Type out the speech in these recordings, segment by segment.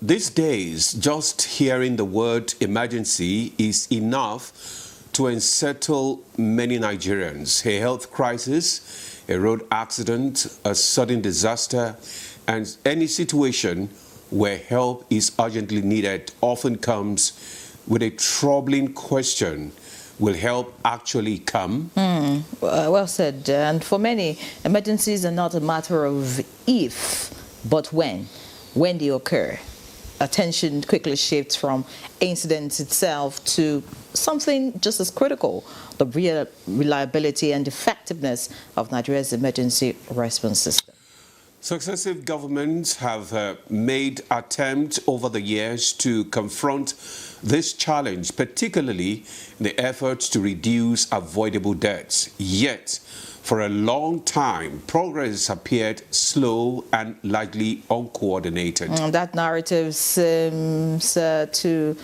these days, just hearing the word emergency is enough to unsettle many Nigerians. A health crisis, a road accident, a sudden disaster, and any situation where help is urgently needed often comes with a troubling question. Will help actually come? Well said. And for many, emergencies are not a matter of if, but when they occur. Attention quickly shifts from incident itself to something just as critical, the reliability and effectiveness of Nigeria's emergency response system. Successive governments have made attempts over the years to confront this challenge, particularly in the efforts to reduce avoidable deaths. Yet, for a long time, progress appeared slow and largely uncoordinated. That narrative seems to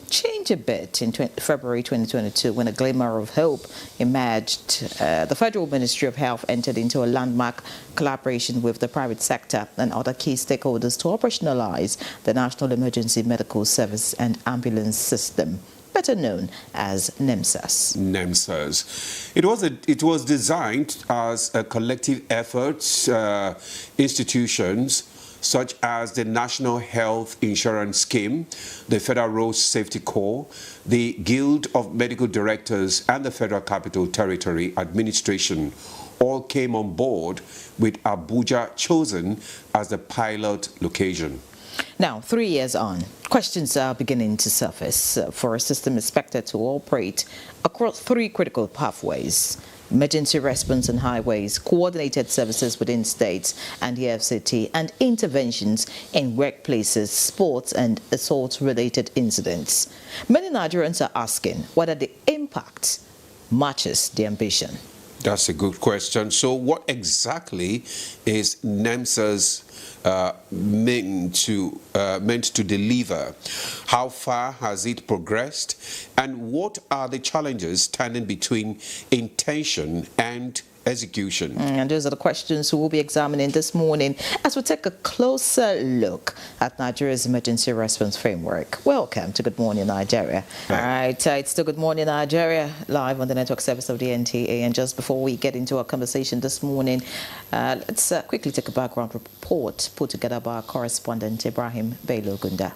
change a bit in February 2022 when a glimmer of hope emerged. The Federal Ministry of Health entered into a landmark collaboration with the private sector and other key stakeholders to operationalize the National Emergency Medical Service and Ambulance System, better known as NEMSAS. It was designed as a collective effort, institutions such as the National Health Insurance Scheme, the Federal Road Safety Corps, the Guild of Medical Directors, and the Federal Capital Territory Administration all came on board, with Abuja chosen as the pilot location. Now, 3 years on, questions are beginning to surface for a system expected to operate across 3 critical pathways: emergency response on highways, coordinated services within states and the FCT, and interventions in workplaces, sports and assault-related incidents. Many Nigerians are asking whether the impact matches the ambition. That's a good question. So what exactly is NEMSAS meant to deliver? How far has it progressed? And what are the challenges standing between intention and execution? And those are the questions we will be examining this morning as we take a closer look at Nigeria's emergency response framework. Welcome to Good Morning Nigeria. All right, it's still Good Morning Nigeria, live on the network service of the NTA. And just before we get into our conversation this morning, let's quickly take a background report put together by our correspondent Ibrahim Bello-Gunda.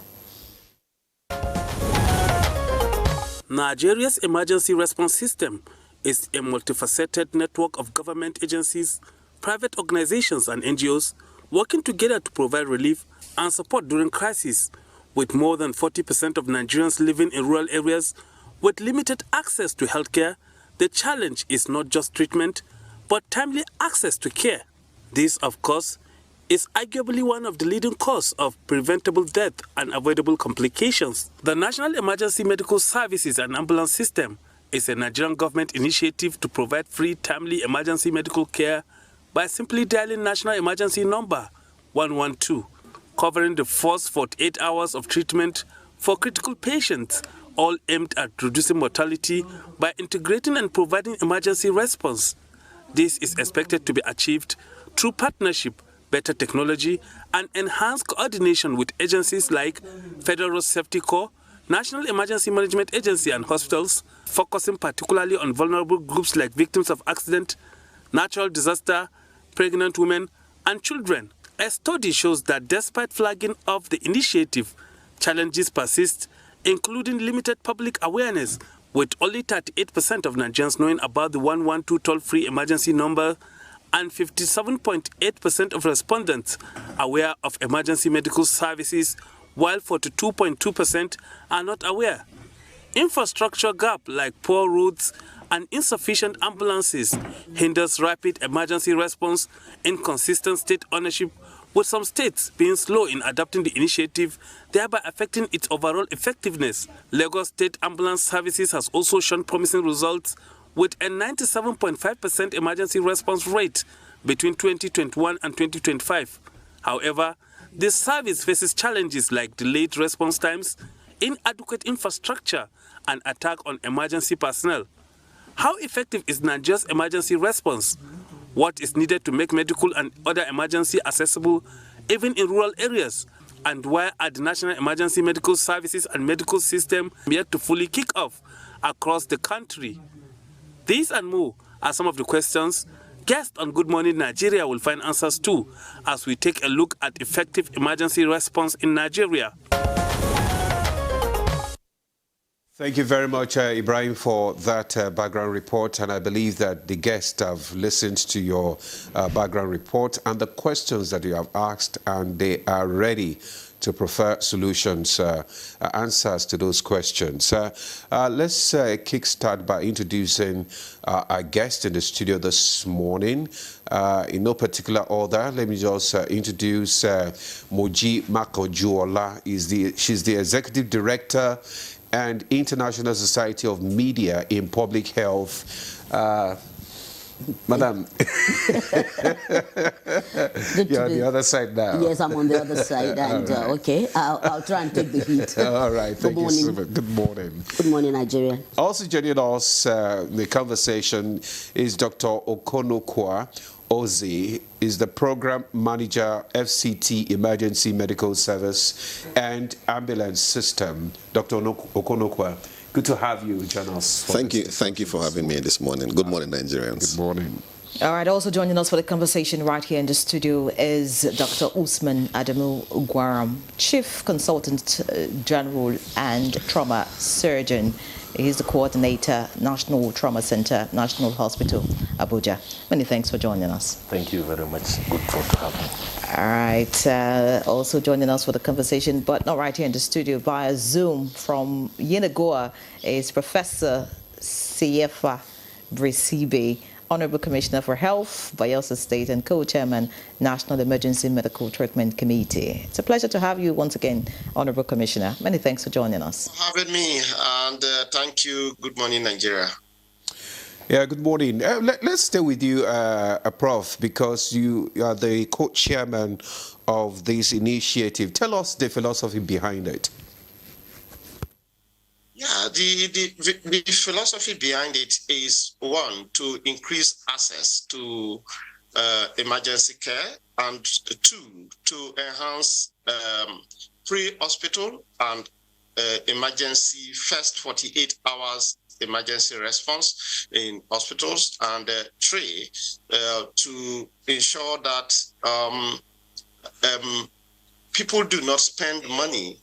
Nigeria's emergency response system is a multifaceted network of government agencies, private organizations and NGOs working together to provide relief and support during crises. With more than 40% of Nigerians living in rural areas with limited access to healthcare, the challenge is not just treatment, but timely access to care. This, of course, is arguably one of the leading causes of preventable death and avoidable complications. The National Emergency Medical Services and Ambulance System is a Nigerian government initiative to provide free, timely emergency medical care by simply dialing National Emergency Number 112, covering the first 48 hours of treatment for critical patients, all aimed at reducing mortality by integrating and providing emergency response. This is expected to be achieved through partnership, better technology, and enhanced coordination with agencies like Federal Road Safety Corps, National Emergency Management Agency and hospitals, focusing particularly on vulnerable groups like victims of accident, natural disaster, pregnant women, and children. A study shows that despite flagging of the initiative, challenges persist, including limited public awareness, with only 38% of Nigerians knowing about the 112 toll-free emergency number and 57.8% of respondents aware of emergency medical services, while 42.2% are not aware. Infrastructure gap like poor roads and insufficient ambulances hinders rapid emergency response, inconsistent state ownership, with some states being slow in adopting the initiative, thereby affecting its overall effectiveness. Lagos State Ambulance Services has also shown promising results with a 97.5% emergency response rate between 2021 and 2025. However, this service faces challenges like delayed response times, inadequate infrastructure, and attack on emergency personnel. How effective is Nigeria's emergency response? What is needed to make medical and other emergency accessible even in rural areas? And why are the National Emergency Medical Services and medical system yet to fully kick off across the country? These and more are some of the questions guests on Good Morning Nigeria will find answers to as we take a look at effective emergency response in Nigeria. Thank you very much, Ibrahim, for that background report. And I believe that the guests have listened to your background report and the questions that you have asked, and they are ready to prefer solutions, answers to those questions. Let's kickstart by introducing our guest in the studio this morning. In no particular order, let me just introduce Moji Makojuola. She's the Executive Director and International Society of Media in Public Health. Madam, you're on the other side now. Yes, I'm on the other side, and right. Okay, I'll try and take the heat. All right, thank you so much. Good morning. Good morning, Nigeria. Also joining us in the conversation is Dr. Okonokwa Ozi, is the Program Manager, FCT Emergency Medical Service and Ambulance System. Dr. Okonokwa, good to have you join us. Thank you for having me this morning. Good morning, Nigerians. Good morning. All right, also joining us for the conversation right here in the studio is Dr. Usman Adamu Ugwaram, Chief Consultant General and Trauma Surgeon. He's the coordinator, National Trauma Center, National Hospital, Abuja. Many thanks for joining us. Thank you very much. Good to have you. All right. Also joining us for the conversation, but not right here in the studio, via Zoom from Yenagoa, is Professor Siefa Brisibe, Honorable Commissioner for Health, Bayelsa State, and co-chairman, National Emergency Medical Treatment Committee. It's a pleasure to have you once again, Honorable Commissioner. Many thanks for joining us. Having me, and thank you. Good morning, Nigeria. Yeah, good morning. Let's stay with you, Prof, because you are the co-chairman of this initiative. Tell us the philosophy behind it. Yeah, the philosophy behind it is, one, to increase access to emergency care, and two, to enhance pre-hospital and emergency first 48 hours emergency response in hospitals, and three, to ensure that people do not spend money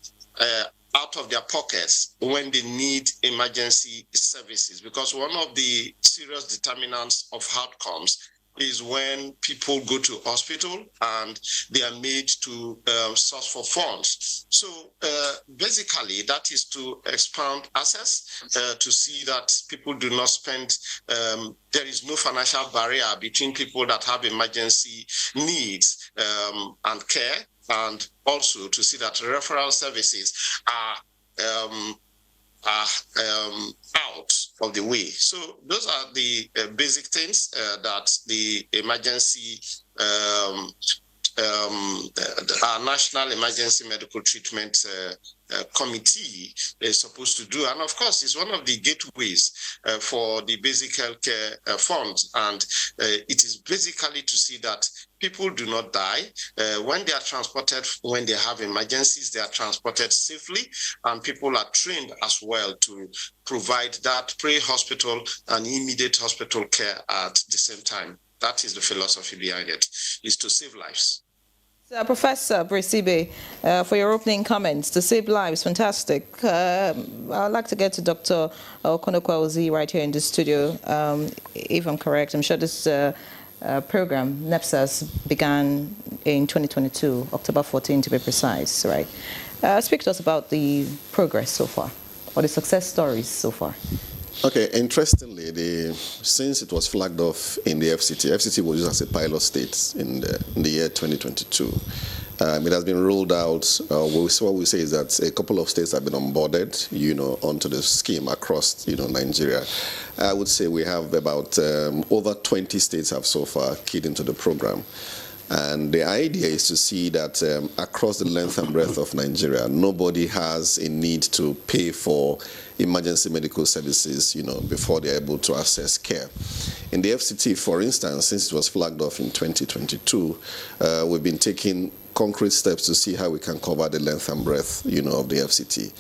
out of their pockets when they need emergency services, because one of the serious determinants of outcomes is when people go to hospital and they are made to source for funds. So basically that is to expand access, to see that people do not spend, there is no financial barrier between people that have emergency needs and care, and also to see that referral services are out of the way. So those are the basic things that the emergency, our National Emergency Medical Treatment Committee is supposed to do. And of course, it's one of the gateways for the basic healthcare funds. And it is basically to see that people do not die. When they are transported, when they have emergencies, they are transported safely, and people are trained as well to provide that pre-hospital and immediate hospital care at the same time. That is the philosophy behind it, is to save lives. Professor Brisibe, for your opening comments, to save lives, fantastic. I'd like to get to Dr. Okonokwa Ozi right here in the studio. If I'm correct, I'm sure this program, NEPSAS, began in 2022, October 14 to be precise, right? Speak to us about the progress so far, or the success stories so far. Okay, interestingly, since it was flagged off in the FCT was used as a pilot state in the year 2022. It has been rolled out. What we say is that a couple of states have been onboarded, onto the scheme across, Nigeria. I would say we have about over 20 states have so far keyed into the program. And the idea is to see that across the length and breadth of Nigeria, nobody has a need to pay for emergency medical services, before they're able to access care. In the FCT, for instance, since it was flagged off in 2022, we've been taking concrete steps to see how we can cover the length and breadth, of the FCT.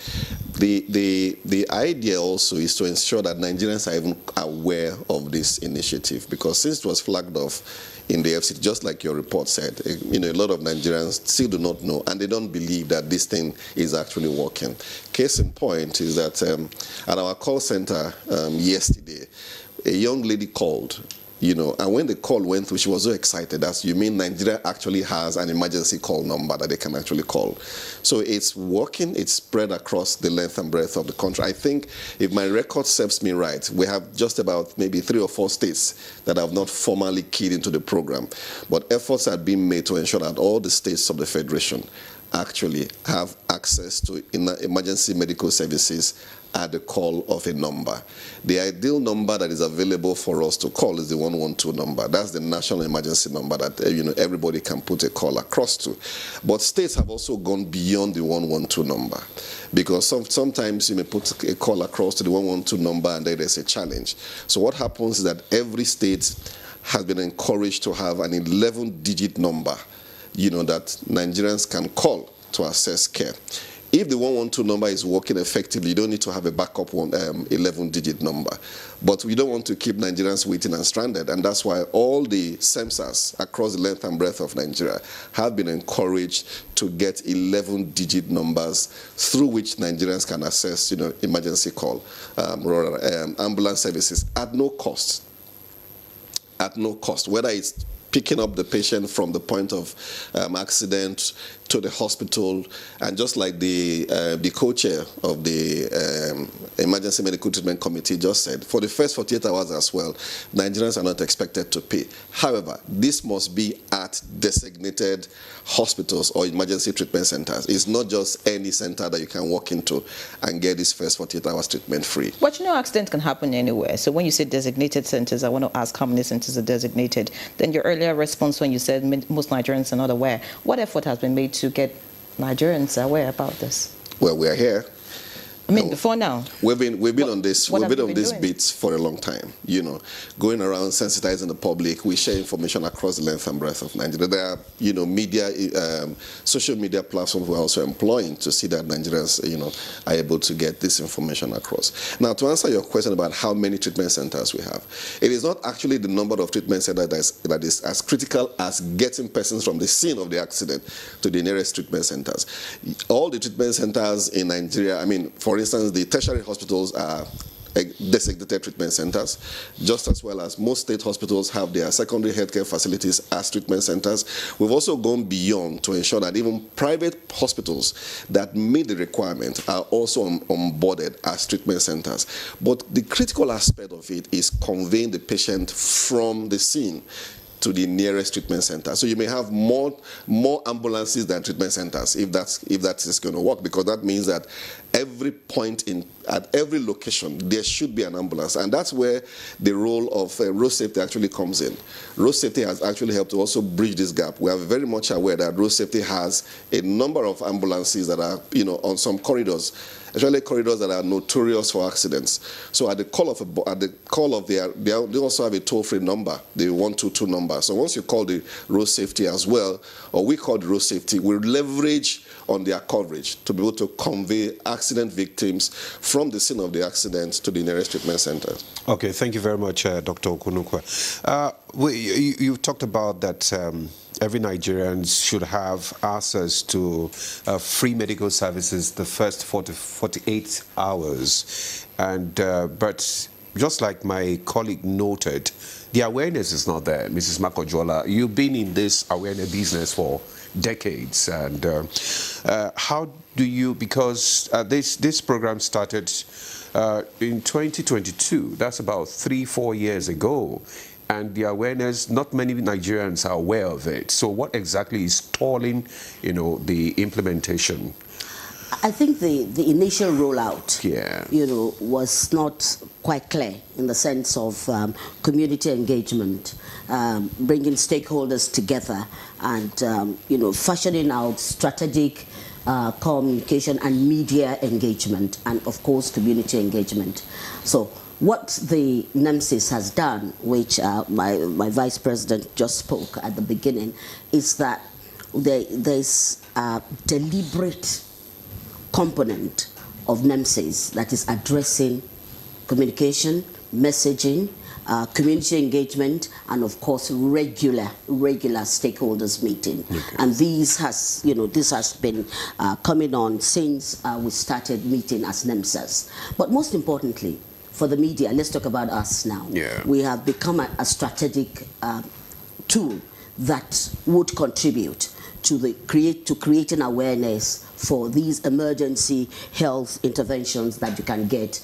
The idea also is to ensure that Nigerians are even aware of this initiative, because since it was flagged off in the FCT, just like your report said, a lot of Nigerians still do not know, and they don't believe that this thing is actually working. Case in point is that at our call center yesterday, a young lady called, and when the call went through, she was so excited. As you mean, Nigeria actually has an emergency call number that they can actually call. So it's working. It's spread across the length and breadth of the country. I think, if my record serves me right, we have just about maybe 3 or 4 states that have not formally keyed into the program. But efforts are being made to ensure that all the states of the Federation actually have access to emergency medical services at the call of a number. The ideal number that is available for us to call is the 112 number. That's the national emergency number that everybody can put a call across to. But states have also gone beyond the 112 number, because sometimes you may put a call across to the 112 number and then there's a challenge. So what happens is that every state has been encouraged to have an 11-digit number, that Nigerians can call to access care. If the 112 number is working effectively, you don't need to have a backup 11-digit number. But we don't want to keep Nigerians waiting and stranded, and that's why all the SEMSAs across the length and breadth of Nigeria have been encouraged to get 11-digit numbers through which Nigerians can access, emergency call, ambulance services at no cost. At no cost, whether it's picking up the patient from the point of accident to the hospital. And just like the co-chair of the Emergency Medical Treatment Committee just said, for the first 48 hours as well, Nigerians are not expected to pay. However, this must be at designated hospitals or emergency treatment centers. It's not just any center that you can walk into and get this first 48 hours treatment free. But accident can happen anywhere. So when you say designated centers, I want to ask how many centers are designated. Then your earlier response when you said most Nigerians are not aware. What effort has been made to get Nigerians aware about this? Well, we are here. Before now. We've been on this beat for a long time, going around sensitizing the public. We share information across the length and breadth of Nigeria. There are, media, social media platforms we're also employing to see that Nigerians, are able to get this information across. Now, to answer your question about how many treatment centers we have, it is not actually the number of treatment centers that is as critical as getting persons from the scene of the accident to the nearest treatment centers. All the treatment centers in Nigeria, for instance, the tertiary hospitals are designated treatment centers, just as well as most state hospitals have their secondary healthcare facilities as treatment centers. We've also gone beyond to ensure that even private hospitals that meet the requirement are also onboarded as treatment centers. But the critical aspect of it is conveying the patient from the scene to the nearest treatment center. So you may have more ambulances than treatment centers if that is going to work, because that means that at every location there should be an ambulance, and that's where the role of road safety actually comes in. Road safety has actually helped to also bridge this gap. We are very much aware that road safety has a number of ambulances that are on some corridors, especially corridors that are notorious for accidents. So at the call of they also have a toll-free number, the 122 number. So once you call the road safety as well, or we call the road safety, we leverage on their coverage to be able to convey accident victims from the scene of the accident to the nearest treatment center. Okay, thank you very much, Dr. Okunukwe. You talked about that every Nigerian should have access to free medical services the first 48 hours. And but just like my colleague noted, the awareness is not there. Mrs. Makojola, you've been in this awareness business for decades, and how do you, because this program started in 2022, that's about 3-4 years ago, and the awareness, not many Nigerians are aware of it. So what exactly is stalling, the implementation? I think the initial rollout, was not quite clear in the sense of community engagement, bringing stakeholders together, and fashioning out strategic communication and media engagement, and of course community engagement. So what the NEMSIS has done, which my vice president just spoke at the beginning, is that there's a deliberate component of NEMSES that is addressing communication, messaging, community engagement, and of course regular stakeholders meeting. Okay. And this has been coming on since we started meeting as NEMSES. But most importantly, for the media, let's talk about us now. Yeah. We have become a strategic tool that would contribute to creating awareness for these emergency health interventions that you can get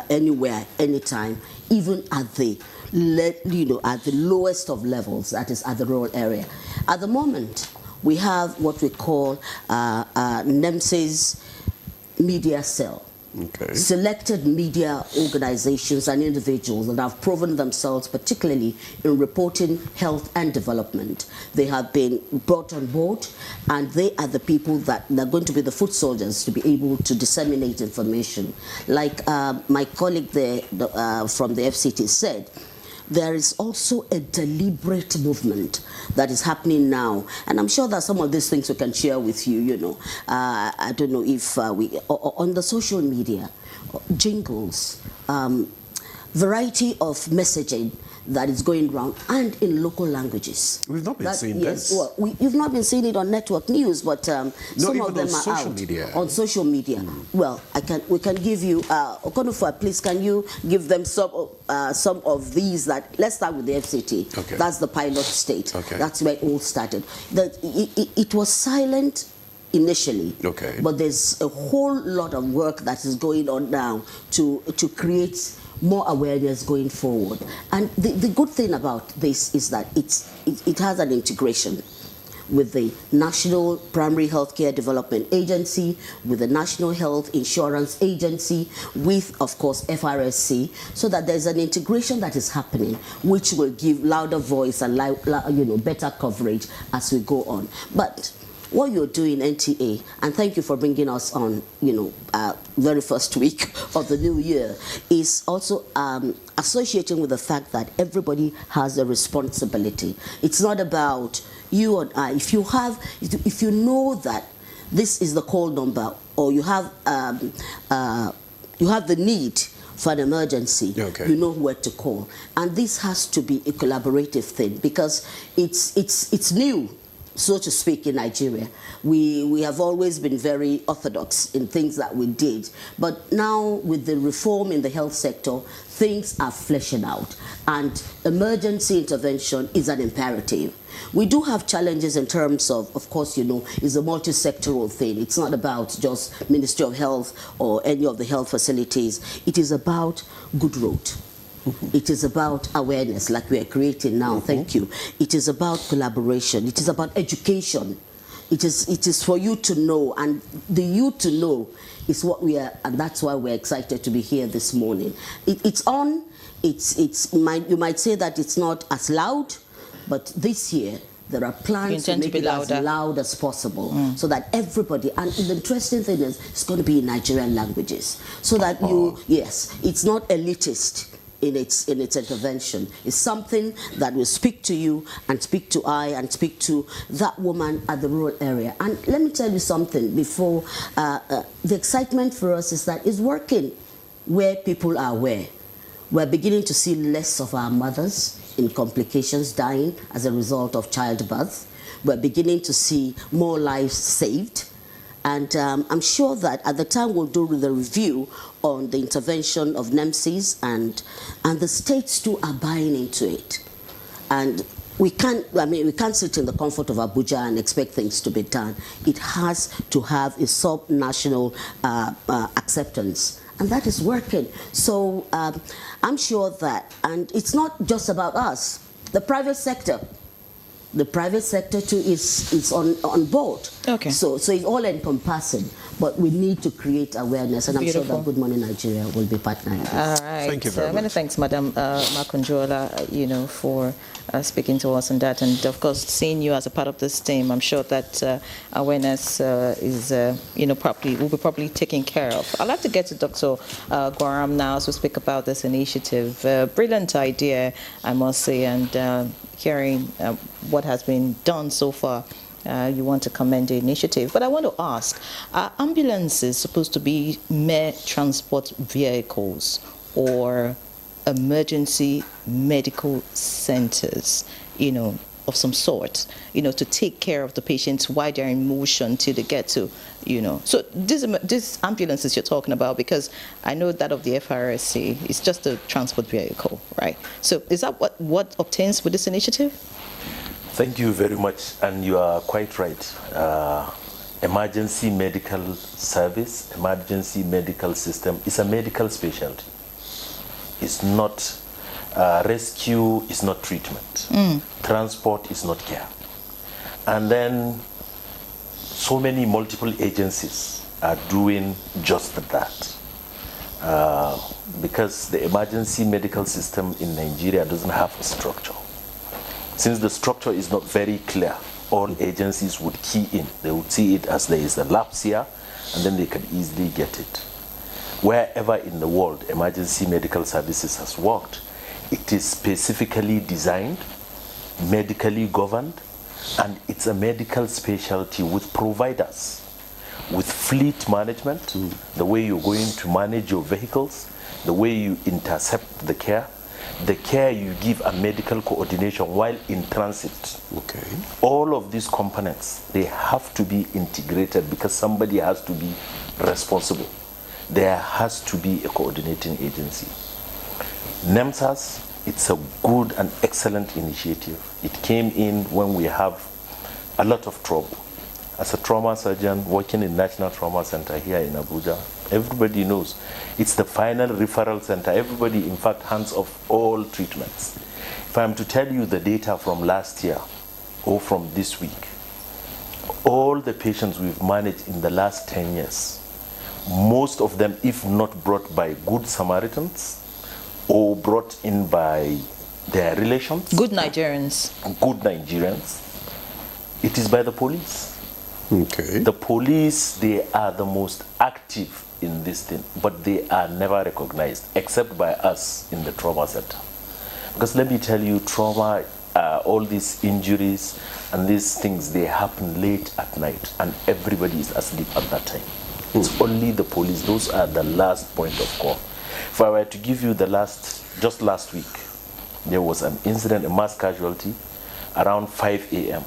anywhere, anytime, even at the lowest of levels, that is at the rural area. At the moment, we have what we call NEMSES Media Cell. Okay. Selected media organizations and individuals that have proven themselves, particularly in reporting health and development. They have been brought on board, and they are the people that are going to be the foot soldiers to be able to disseminate information. Like my colleague there from the FCT said, there is also a deliberate movement that is happening now. And I'm sure that some of these things we can share with you, I don't know if on the social media, jingles, variety of messaging that is going around, and in local languages. We've not been seeing this. Well, you've not been seeing it on network news, but some of them are out on social media. Well, we can give you, Okonofa, please, can you give them some of these? That let's start with the FCT. Okay. That's the pilot state. Okay. That's where it all started. It was silent initially, okay, but there's a whole lot of work that is going on now to create more awareness going forward. And the good thing about this is that it has an integration with the National Primary Healthcare Development Agency, with the National Health Insurance Agency, with, of course, FRSC, so that there's an integration that is happening, which will give louder voice and better coverage as we go on. But what you're doing, NTA, and thank you for bringing us on, very first week of the new year, is also associating with the fact that everybody has a responsibility. It's not about you and I. If you know that this is the call number, or you have the need for an emergency, okay, you know where to call. And this has to be a collaborative thing, because it's new, so to speak, in Nigeria. We have always been very orthodox in things that we did. But now, with the reform in the health sector, things are fleshing out. And emergency intervention is an imperative. We do have challenges in terms of course, it's a multi-sectoral thing. It's not about just Ministry of Health or any of the health facilities. It is about good road. It is about awareness, like we are creating now. Thank you. It is about collaboration. It is about education. It is for you to know, and the you to know is what we are, and that's why we're excited to be here this morning. It's on. You might say that it's not as loud, but this year there are plans to make it as loud as possible, so that everybody, and the interesting thing is it's going to be in Nigerian languages, so that it's not elitist in its intervention. It's something that will speak to you and speak to I and speak to that woman at the rural area. And let me tell you something before, the excitement for us is that it's working where people are aware. We're beginning to see less of our mothers in complications dying as a result of childbirth. We're beginning to see more lives saved. And I'm sure that at the time we'll do the review on the intervention of NEMSES, and the states too are buying into it. And we can't sit in the comfort of Abuja and expect things to be done. It has to have a sub-national acceptance. And that is working. So I'm sure that, and it's not just about us, the private sector. The private sector too is on board. Okay. So it's all encompassing, but we need to create awareness, and I'm sure that Good Morning Nigeria will be partnering this. All right. Thank you very much. Many thanks, Madam Makonjola, for speaking to us on that, and of course seeing you as a part of this team. I'm sure that awareness is will be properly taken care of. I'd like to get to Dr. Gwaram now to speak about this initiative. Brilliant idea, I must say, and hearing what has been done so far You want to commend the initiative. But I want to ask, are ambulances supposed to be mere transport vehicles or emergency medical centers, of some sort, to take care of the patients while they're in motion till they get to, So these ambulances you're talking about, because I know that of the FRSC is just a transport vehicle, right? So is that what obtains with this initiative? Thank you very much, and you are quite right. Emergency medical service, emergency medical system is a medical specialty. It's not rescue, is not treatment. Transport is not care. And then so many multiple agencies are doing just that. Because the emergency medical system in Nigeria doesn't have a structure. Since the structure is not very clear, all agencies would key in. They would see it as there is a lapse here, and then they can easily get it. Wherever in the world emergency medical services has worked, it is specifically designed, medically governed, and it's a medical specialty with providers, with fleet management, the way you're going to manage your vehicles, the way you intercept the care you give a medical coordination while in transit. Okay. All of these components, they have to be integrated because somebody has to be responsible. There has to be a coordinating agency. NEMSAS, it's a good and excellent initiative. It came in when we have a lot of trouble. As a trauma surgeon working in National Trauma Center here in Abuja, everybody knows it's the final referral center. Everybody, in fact, hands off all treatments. If I'm to tell you the data from last year or from this week, all the patients we've managed in the last 10 years, most of them, if not brought by good Samaritans or brought in by their relations, Good Nigerians, it is by the police. Okay. The police, they are the most active in this thing, but they are never recognized except by us in the trauma center. Because let me tell you, trauma, all these injuries and these things, they happen late at night and everybody is asleep at that time. It's only the police. Those are the last point of call. If I were to give you just last week, there was an incident, a mass casualty, around 5 a.m.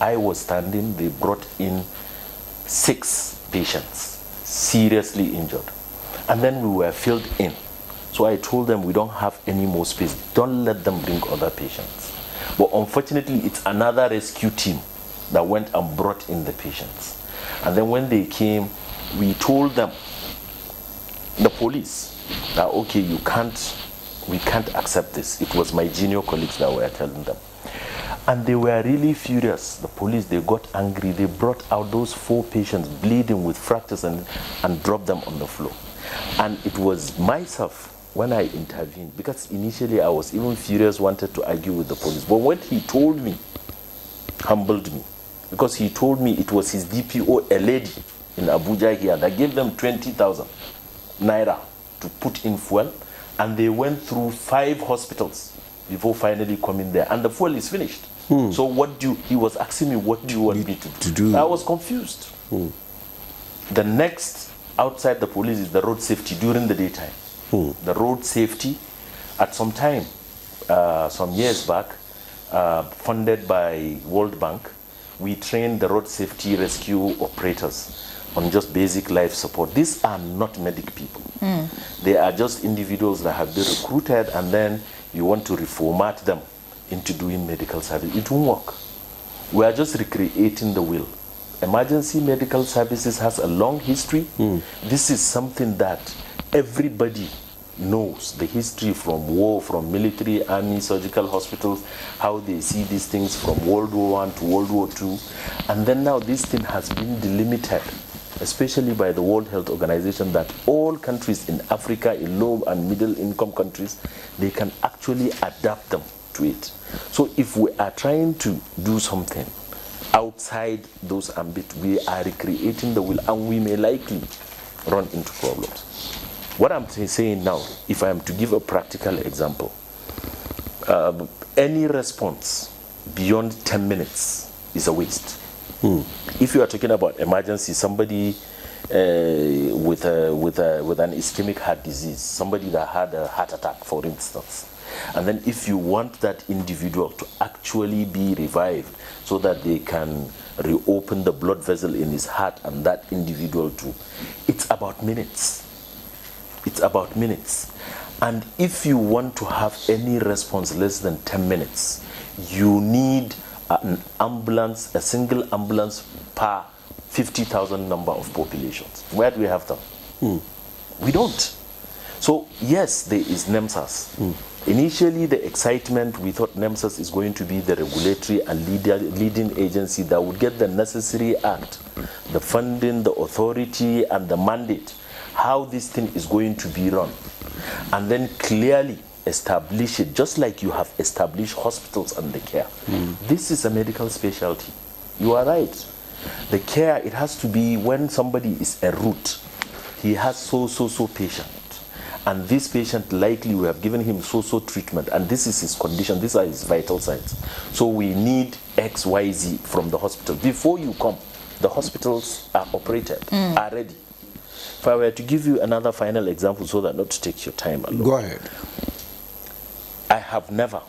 I was standing, they brought in 6 patients, seriously injured. And then we were filled in. So I told them we don't have any more space. Don't let them bring other patients. But unfortunately, it's another rescue team that went and brought in the patients. And then when they came, we told them, the police, that okay, we can't accept this. It was my junior colleagues that were telling them. And they were really furious. The police, they got angry. They brought out those 4 patients bleeding with fractures and dropped them on the floor. And it was myself when I intervened, because initially I was even furious, wanted to argue with the police. But what he told me humbled me, because he told me it was his DPO, a lady in Abuja here, that gave them 20,000 naira to put in fuel, and they went through 5 hospitals before finally coming there, and the fuel is finished. So he was asking me, what do you want me to do? I was confused. The next outside the police is the road safety during the daytime. The road safety, at some time, some years back, funded by World Bank, we trained the road safety rescue operators on just basic life support. These are not medic people. They are just individuals that have been recruited, and then you want to reformat them into doing medical service. It won't work. We are just recreating the wheel. Emergency medical services has a long history. This is something that everybody knows, the history from war, from military, army, surgical hospitals, how they see these things from World War I to World War II. And then now this thing has been delimited, especially by the World Health Organization, that all countries in Africa, in low and middle income countries, they can actually adapt them to it. So if we are trying to do something outside those ambit, we are recreating the wheel, and we may likely run into problems. What I'm saying now, if I am to give a practical example, any response beyond 10 minutes is a waste. If you are talking about emergency, somebody with an ischemic heart disease, somebody that had a heart attack, for instance, and then if you want that individual to actually be revived so that they can reopen the blood vessel in his heart and that individual too, it's about minutes. It's about minutes. And if you want to have any response less than 10 minutes, you need an ambulance, a single ambulance per 50,000 number of populations. Where do we have them? We don't. So yes, there is NEMSAS. Initially, the excitement, we thought NEMSAS is going to be the regulatory and leading agency that would get the necessary act, the funding, the authority, and the mandate, how this thing is going to be run. And then clearly establish it, just like you have established hospitals and the care. This is a medical specialty. You are right. The care, it has to be when somebody is a root, he has so patient. And this patient, likely we have given him so treatment, and this is his condition, these are his vital signs. So we need X, Y, Z from the hospital. Before you come, the hospitals are operated, are ready. If I were to give you another final example so that not to take your time alone. Go ahead. I have never,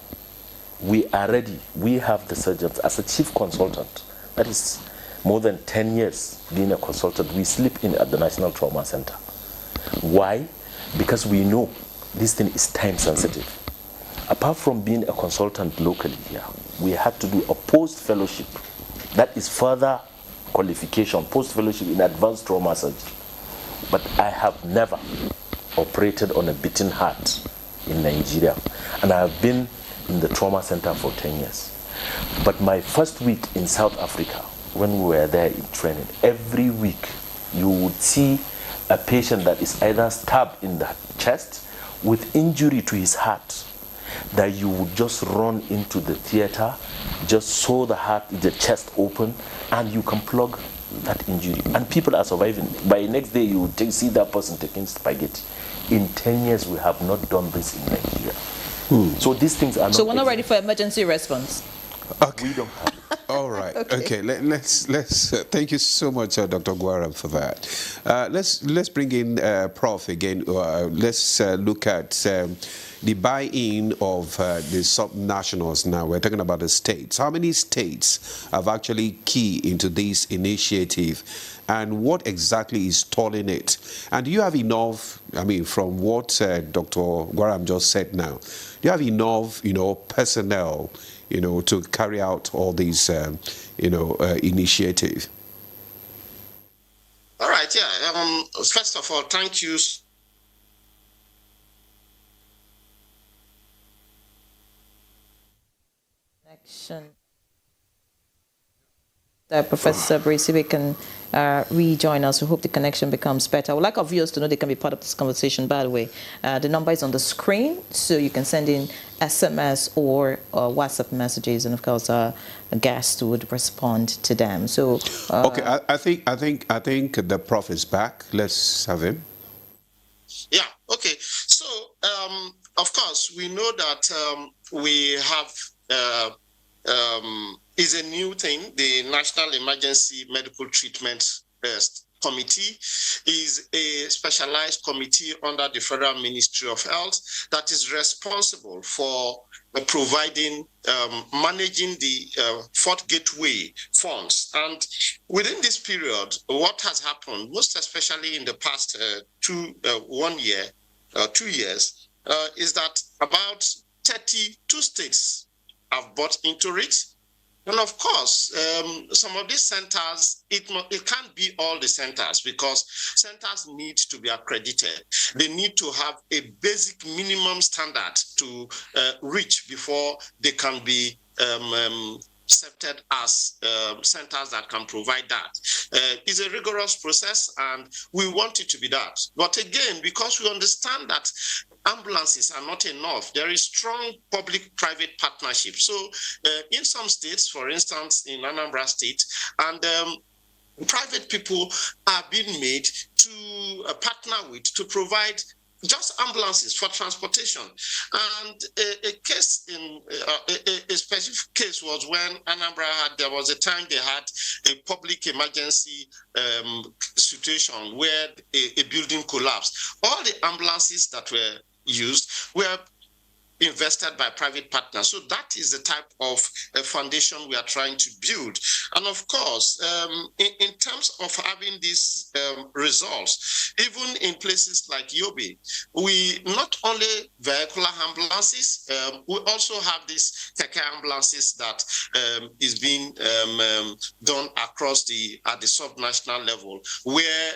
we are ready, we have the surgeons as a chief consultant, that is more than 10 years being a consultant, we sleep in at the National Trauma Center. Why? Because we know this thing is time sensitive. Apart from being a consultant locally here, we had to do a post-fellowship. That is further qualification, post-fellowship in advanced trauma surgery. But I have never operated on a beating heart in Nigeria. And I have been in the trauma center for 10 years. But my first week in South Africa, when we were there in training, every week you would see a patient that is either stabbed in the chest with injury to his heart, that you would just run into the theater, just sew the chest open, and you can plug that injury. And people are surviving. By next day, you would see that person taking spaghetti. In 10 years, we have not done this in Nigeria. So these things are not... So we're not ready for emergency response? Okay. We don't have it. All right. Okay. Let's thank you so much, Dr. Gwaram, for that. Let's bring in Prof again. Let's look at the buy-in of the subnationals. Now we're talking about the states. How many states have actually keyed into this initiative, and what exactly is stalling it? And do you have enough? I mean, from what Dr. Gwaram just said now, do you have enough, personnel, to carry out all these, initiatives? All right, yeah. First of all, thank you. Connection. Professor Brisibe can rejoin us. We hope the connection becomes better. I would like our viewers to know they can be part of this conversation, by the way. The number is on the screen, so you can send in SMS or WhatsApp messages, and of course a guest would respond to them. So okay, I think the Prof is back. Let's have him. Yeah, okay. So of course we know that we have is a new thing. The National Emergency Medical Treatment Committee is a specialized committee under the Federal Ministry of Health that is responsible for providing, managing the fourth gateway funds. And within this period, what has happened, most especially in the past 2 years, is that about 32 states have bought into it. And of course, some of these centers, it can't be all the centers, because centers need to be accredited. They need to have a basic minimum standard to reach before they can be accepted as centers that can provide that. It's a rigorous process, and we want it to be that. But again, because we understand that ambulances are not enough, there is strong public-private partnership. So in some states, for instance, in Anambra State, and private people are being made to partner with to provide just ambulances for transportation. And a case in a specific case was when Anambra there was a time they had a public emergency situation where a building collapsed. All the ambulances that were used were invested by private partners. So that is the type of foundation we are trying to build. And of course, in terms of having these results, even in places like Yobe, we not only vehicular ambulances, we also have these keke ambulances that is being done across at the subnational level, where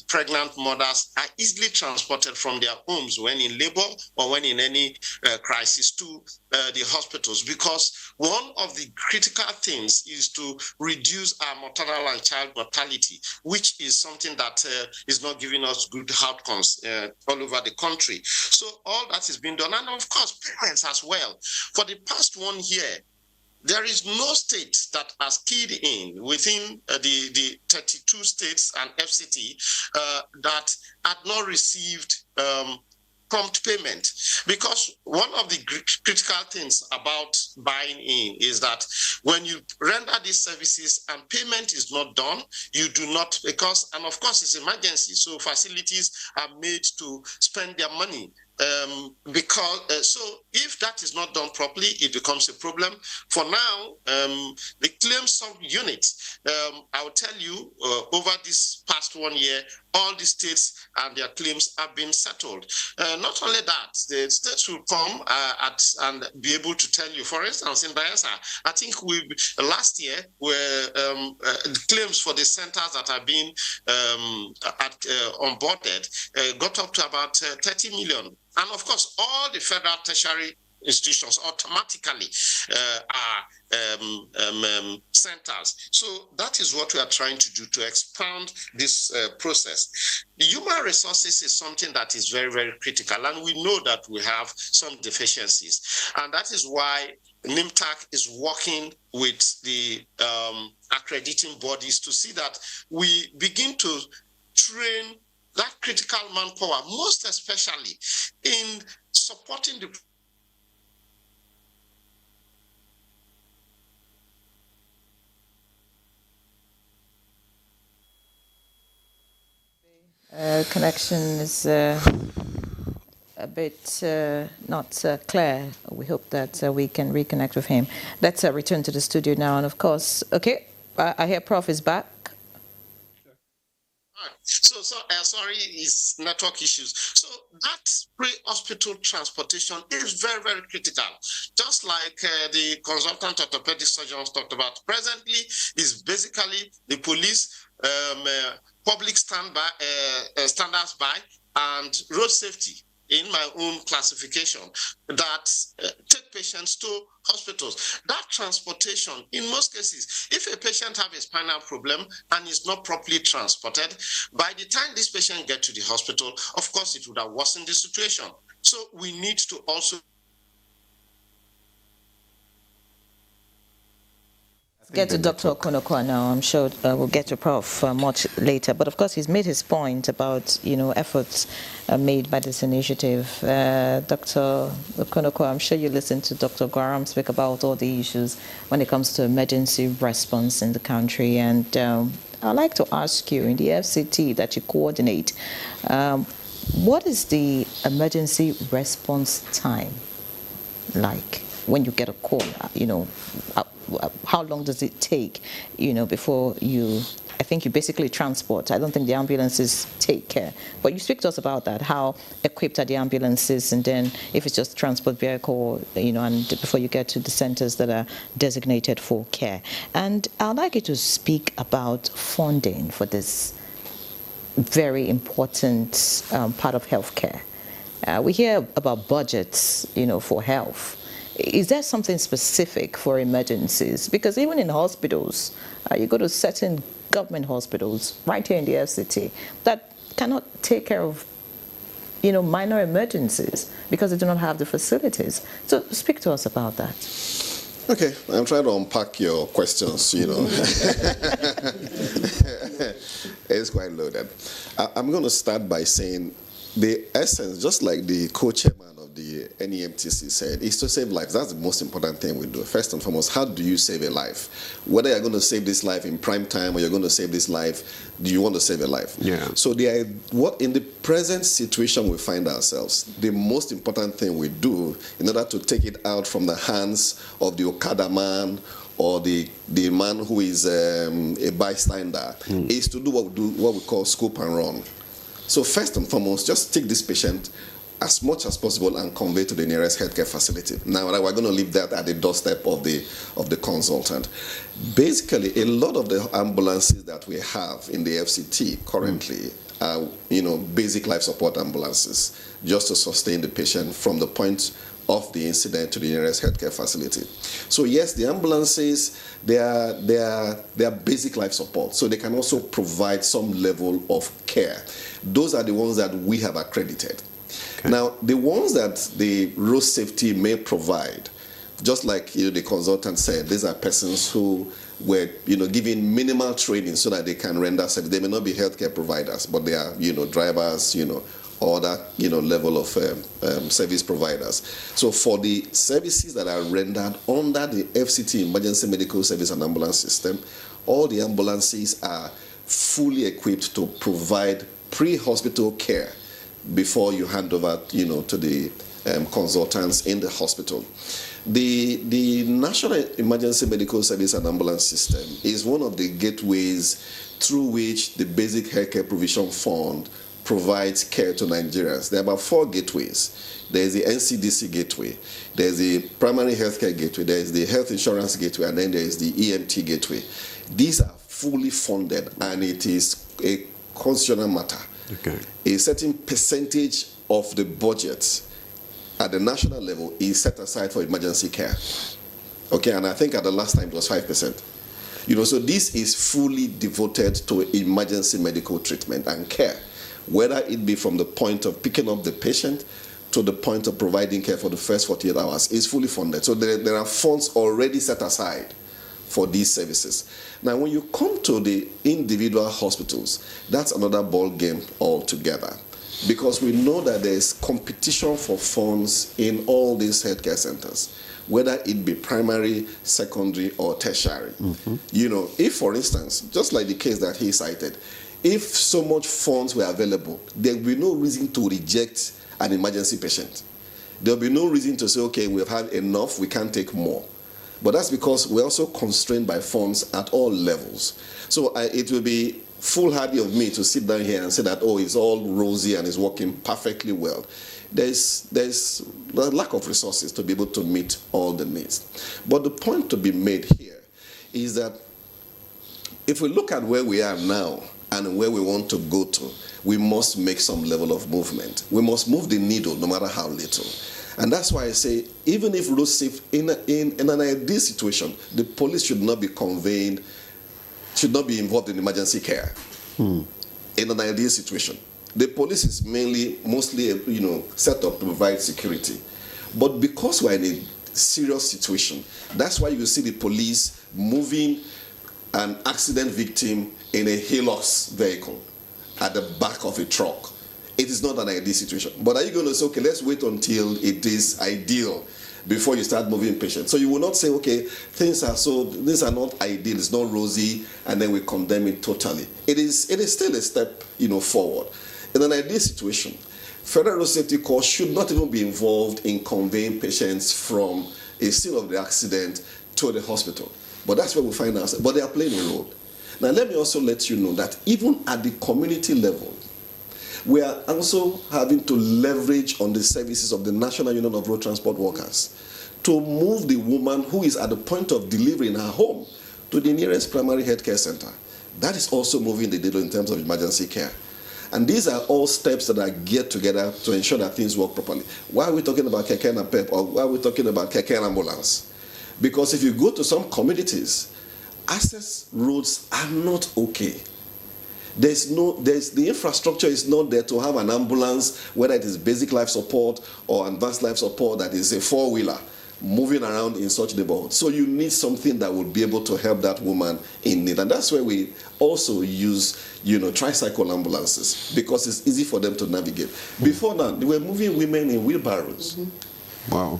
pregnant mothers are easily transported from their homes when in labor or when in any crisis to the hospitals, because one of the critical things is to reduce our maternal and child mortality, which is something that is not giving us good outcomes all over the country. So all that is being done, and of course parents as well. For the past 1 year, there is no state that has keyed in within the 32 states and FCT that had not received prompt payment, because one of the critical things about buying in is that when you render these services and payment is not done, you do not, and of course it's emergency, so facilities are made to spend their money. So if that is not done properly, it becomes a problem. For now, the claims sub unit, I will tell you, over this past 1 year, all the states and their claims have been settled. Not only that, the states will come and be able to tell you. For instance, in Bayelsa, I think last year the claims for the centers that are being onboarded got up to about 30 million. And of course, all the federal tertiary institutions automatically are centers. So that is what we are trying to do to expand this process. The human resources is something that is very, very critical, and we know that we have some deficiencies. And that is why NIMTAC is working with the accrediting bodies to see that we begin to train that critical manpower, most especially in supporting the connection is a bit not clear. We hope that we can reconnect with him. Let's return to the studio now. And of course, okay, I hear Prof is back. So sorry, it's network issues. So that pre-hospital transportation is very, very critical. Just like the consultant orthopedic surgeons talked about, presently is basically the police, public standards by, and road safety in my own classification that take patients to hospitals. That transportation, in most cases, if a patient has a spinal problem and is not properly transported, by the time this patient gets to the hospital, of course, it would have worsened the situation. So we need to also get to Dr. Okonokwa now. I'm sure we'll get to Prof much later. But of course, he's made his point about, efforts made by this initiative. Dr. Okonokwa, I'm sure you listened to Dr. Gwaram speak about all the issues when it comes to emergency response in the country. And I'd like to ask you, in the FCT that you coordinate, what is the emergency response time like when you get a call? How long does it take, before I think you basically transport. I don't think the ambulances take care. But you speak to us about that, how equipped are the ambulances, and then if it's just transport vehicle, and before you get to the centers that are designated for care. And I'd like you to speak about funding for this very important part of healthcare. We hear about budgets, for health. Is there something specific for emergencies? Because even in hospitals, you go to certain government hospitals right here in the FCT that cannot take care of, minor emergencies because they do not have the facilities. So speak to us about that. Okay, I'm trying to unpack your questions, It's quite loaded. I'm going to start by saying the essence, just like the co-chairman of the NEMTC said, is to save lives. That's the most important thing we do. First and foremost, how do you save a life? Whether you're going to save this life in prime time or you're going to save this life, do you want to save a life? Yeah. So what in the present situation we find ourselves, the most important thing we do in order to take it out from the hands of the Okada man or the man who is a bystander is to do what we call scoop and run. So first and foremost, just take this patient as much as possible and convey to the nearest healthcare facility. Now, we're going to leave that at the doorstep of the consultant. Basically, a lot of the ambulances that we have in the FCT currently are, basic life support ambulances, just to sustain the patient from the point of the incident to the nearest healthcare facility. So yes, the ambulances, they are basic life support, so they can also provide some level of care. Those are the ones that we have accredited. Okay. Now, the ones that the road safety may provide, just like the consultant said, these are persons who were given minimal training so that they can render service. They may not be healthcare providers, but they are drivers, or that level of service providers. So for the services that are rendered under the FCT Emergency Medical Service and Ambulance System, all the ambulances are fully equipped to provide pre-hospital care before you hand over to the consultants in the hospital. The National Emergency Medical Service and Ambulance System is one of the gateways through which the Basic Healthcare Provision Fund provides care to Nigerians. There are about 4 gateways. There is the NCDC gateway, there is the primary healthcare gateway, there is the health insurance gateway, and then there is the EMT gateway. These are fully funded, and it is a constitutional matter. Okay. A certain percentage of the budget at the national level is set aside for emergency care. Okay, and I think at the last time it was 5%. So this is fully devoted to emergency medical treatment and care, whether it be from the point of picking up the patient to the point of providing care for the first 48 hours, is fully funded. So there are funds already set aside for these services. Now, when you come to the individual hospitals, that's another ball game altogether, because we know that there is competition for funds in all these healthcare centers, whether it be primary, secondary, or tertiary. If, for instance, just like the case that he cited, if so much funds were available, there will be no reason to reject an emergency patient. There will be no reason to say, okay, we've had enough, we can't take more. But that's because we're also constrained by funds at all levels. So it will be foolhardy of me to sit down here and say that, it's all rosy and it's working perfectly well. There's a lack of resources to be able to meet all the needs. But the point to be made here is that if we look at where we are now and where we want to go to, we must make some level of movement. We must move the needle no matter how little. And that's why I say, even if road safety, in an ideal situation, the police should not be involved in emergency care. In an ideal situation. The police is mostly set up to provide security. But because we're in a serious situation, that's why you see the police moving an accident victim in a Hilux vehicle at the back of a truck. It is not an ideal situation. But are you going to say, okay, let's wait until it is ideal before you start moving patients? So you will not say, okay, things are not ideal, it's not rosy, and then we condemn it totally. It is still a step, forward. In an ideal situation, Federal Road Safety Corps should not even be involved in conveying patients from a scene of the accident to the hospital. But that's where we find ourselves. But they are playing a role. Now, let me also let you know that even at the community level, we are also having to leverage on the services of the National Union of Road Transport Workers to move the woman who is at the point of delivery in her home to the nearest primary healthcare center. That is also moving the needle in terms of emergency care. And these are all steps that are geared together to ensure that things work properly. Why are we talking about Keke and Pep, or why are we talking about Keke and Ambulance? Because if you go to some communities, access roads are not okay. The infrastructure is not there to have an ambulance, whether it is basic life support or advanced life support, that is a 4-wheeler, moving around in such neighborhoods. So you need something that would be able to help that woman in need. And that's where we also use, tricycle ambulances, because it's easy for them to navigate. Before now, they were moving women in wheelbarrows. Wow.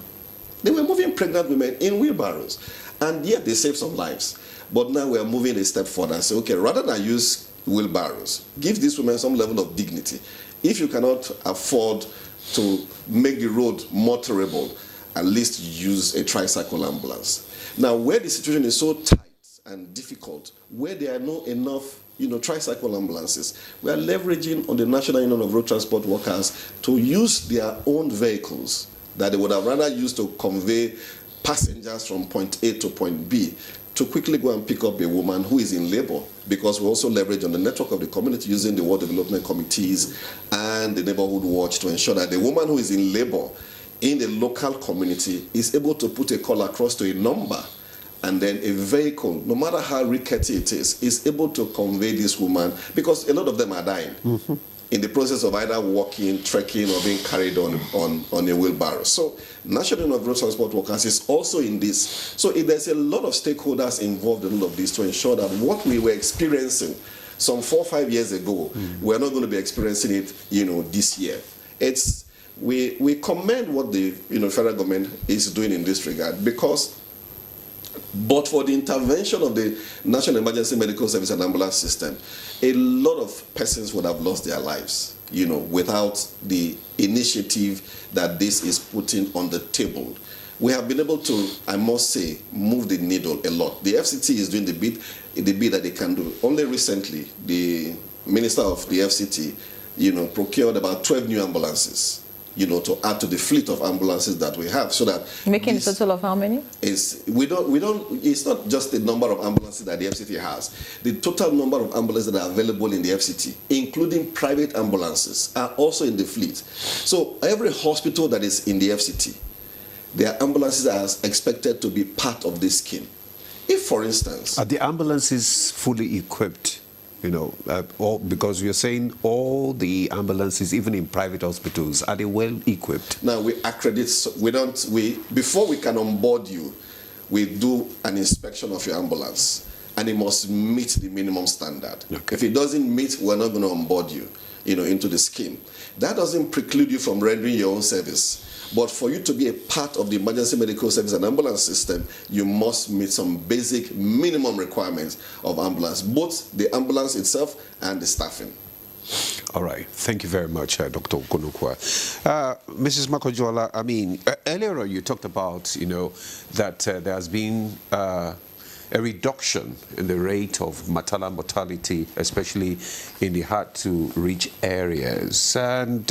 They were moving pregnant women in wheelbarrows. And yet they saved some lives. But now we're moving a step further and say, okay, rather than use wheelbarrows, give these women some level of dignity. If you cannot afford to make the road more tolerable, at least use a tricycle ambulance. Now, where the situation is so tight and difficult, where there are not enough, tricycle ambulances, we are leveraging on the National Union of Road Transport Workers to use their own vehicles that they would have rather used to convey passengers from point A to point B, to quickly go and pick up a woman who is in labor, because we also leverage on the network of the community using the World Development Committees and the Neighborhood Watch to ensure that the woman who is in labor in the local community is able to put a call across to a number, and then a vehicle, no matter how rickety it is able to convey this woman, because a lot of them are dying in the process of either walking, trekking, or being carried on a wheelbarrow. So National Union of Road Transport Workers is also in this. So there's a lot of stakeholders involved in all of this to ensure that what we were experiencing some 4 or 5 years ago, we're not going to be experiencing it, this year. We commend what the federal government is doing in this regard, because but for the intervention of the National Emergency Medical Service and Ambulance System, a lot of persons would have lost their lives, without the initiative that this is putting on the table. We have been able to, I must say, move the needle a lot. The FCT is doing the bit that they can do. Only recently, the Minister of the FCT, procured about 12 new ambulances, to add to the fleet of ambulances that we have, so that making a total of how many? It's not just the number of ambulances that the FCT has. The total number of ambulances that are available in the FCT, including private ambulances, are also in the fleet. So every hospital that is in the FCT, their ambulances are expected to be part of this scheme. If, for instance, are the ambulances fully equipped? Because you're saying all the ambulances, even in private hospitals, are they well equipped? Now we accredit. Before we can onboard you, we do an inspection of your ambulance, and it must meet the minimum standard. Okay. If it doesn't meet, we're not going to onboard you, into the scheme. That doesn't preclude you from rendering your own service. But for you to be a part of the emergency medical service and ambulance system, you must meet some basic minimum requirements of ambulance, both the ambulance itself and the staffing. All right. Thank you very much, Dr. Okonokwa. Mrs. Makojola, earlier on you talked about, that there has been a reduction in the rate of maternal mortality, especially in the hard-to-reach areas. And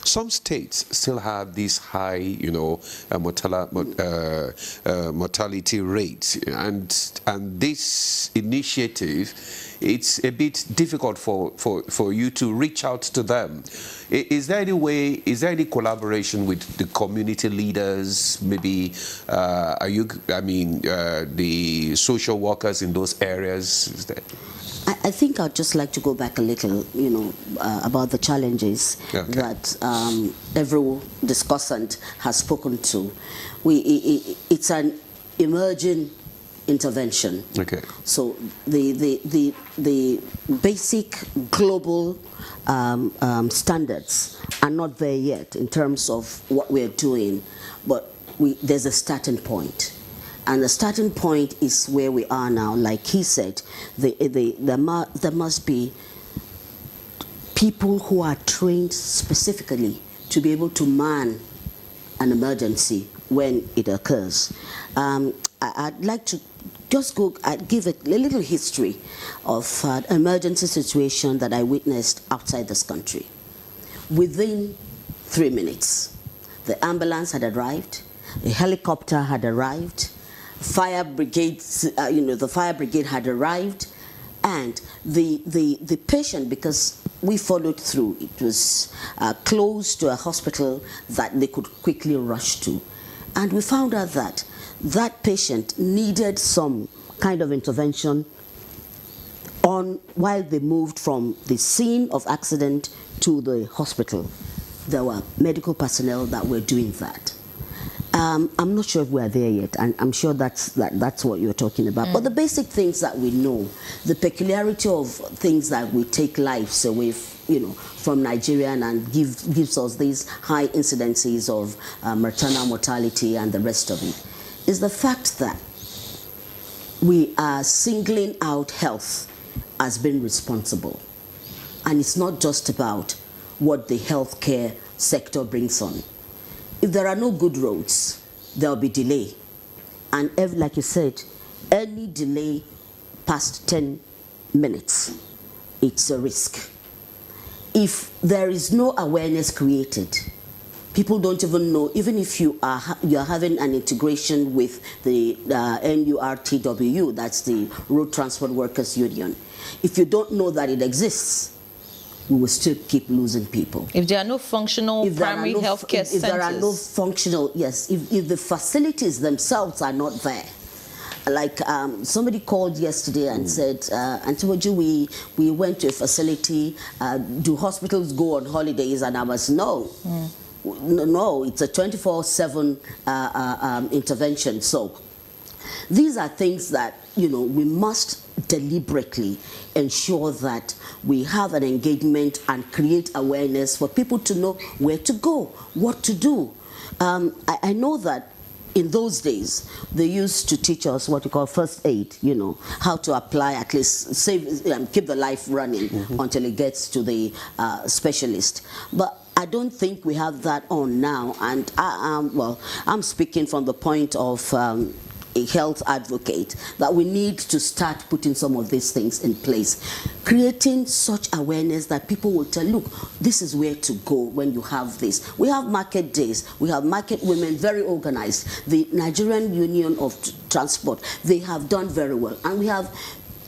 some states still have these high, mortality rates. And this initiative, it's a bit difficult for you to reach out to them. Is there any collaboration with the community leaders? Maybe the social workers in those areas? I think I'd just like to go back a little, about the challenges that every discussant has spoken to. It's an emerging intervention. Okay. So the basic global standards are not there yet in terms of what we're doing, but there's a starting point. And the starting point is where we are now. Like he said, there must be people who are trained specifically to be able to man an emergency when it occurs. I'd like to just give a little history of an emergency situation that I witnessed outside this country. Within 3 minutes, the ambulance had arrived, a helicopter had arrived, fire brigades, the fire brigade had arrived, and the patient, because we followed through, it was close to a hospital that they could quickly rush to. And we found out that that patient needed some kind of intervention while they moved from the scene of accident to the hospital. There were medical personnel that were doing that. I'm not sure if we are there yet, and I'm sure that's what you're talking about. But the basic things that we know, the peculiarity of things that we take lives away, from Nigerian and gives us these high incidences of maternal mortality and the rest of it, is the fact that we are singling out health as being responsible. And it's not just about what the healthcare sector brings on. If there are no good roads, there will be delay. And like you said, any delay past 10 minutes, it's a risk. If there is no awareness created, people don't even know, even if you are having an integration with the NURTW, that's the Road Transport Workers Union. If you don't know that it exists, we will still keep losing people. If there are no functional primary healthcare centers. If there are no functional, yes, if the facilities themselves are not there. Like somebody called yesterday and said, Auntie Woju, we went to a facility, do hospitals go on holidays? And I was, no, it's a 24/7 intervention. So these are things that, we must deliberately ensure that we have an engagement and create awareness for people to know where to go, what to do. I know that in those days, they used to teach us what you call first aid, how to apply, at least keep the life running until it gets to the specialist. But I don't think we have that on now. And I'm speaking from the point of a health advocate, that we need to start putting some of these things in place, creating such awareness that people will tell, look, this is where to go when you have this. We have market days, we have market women, very organized. The Nigerian Union of Transport, they have done very well, and we have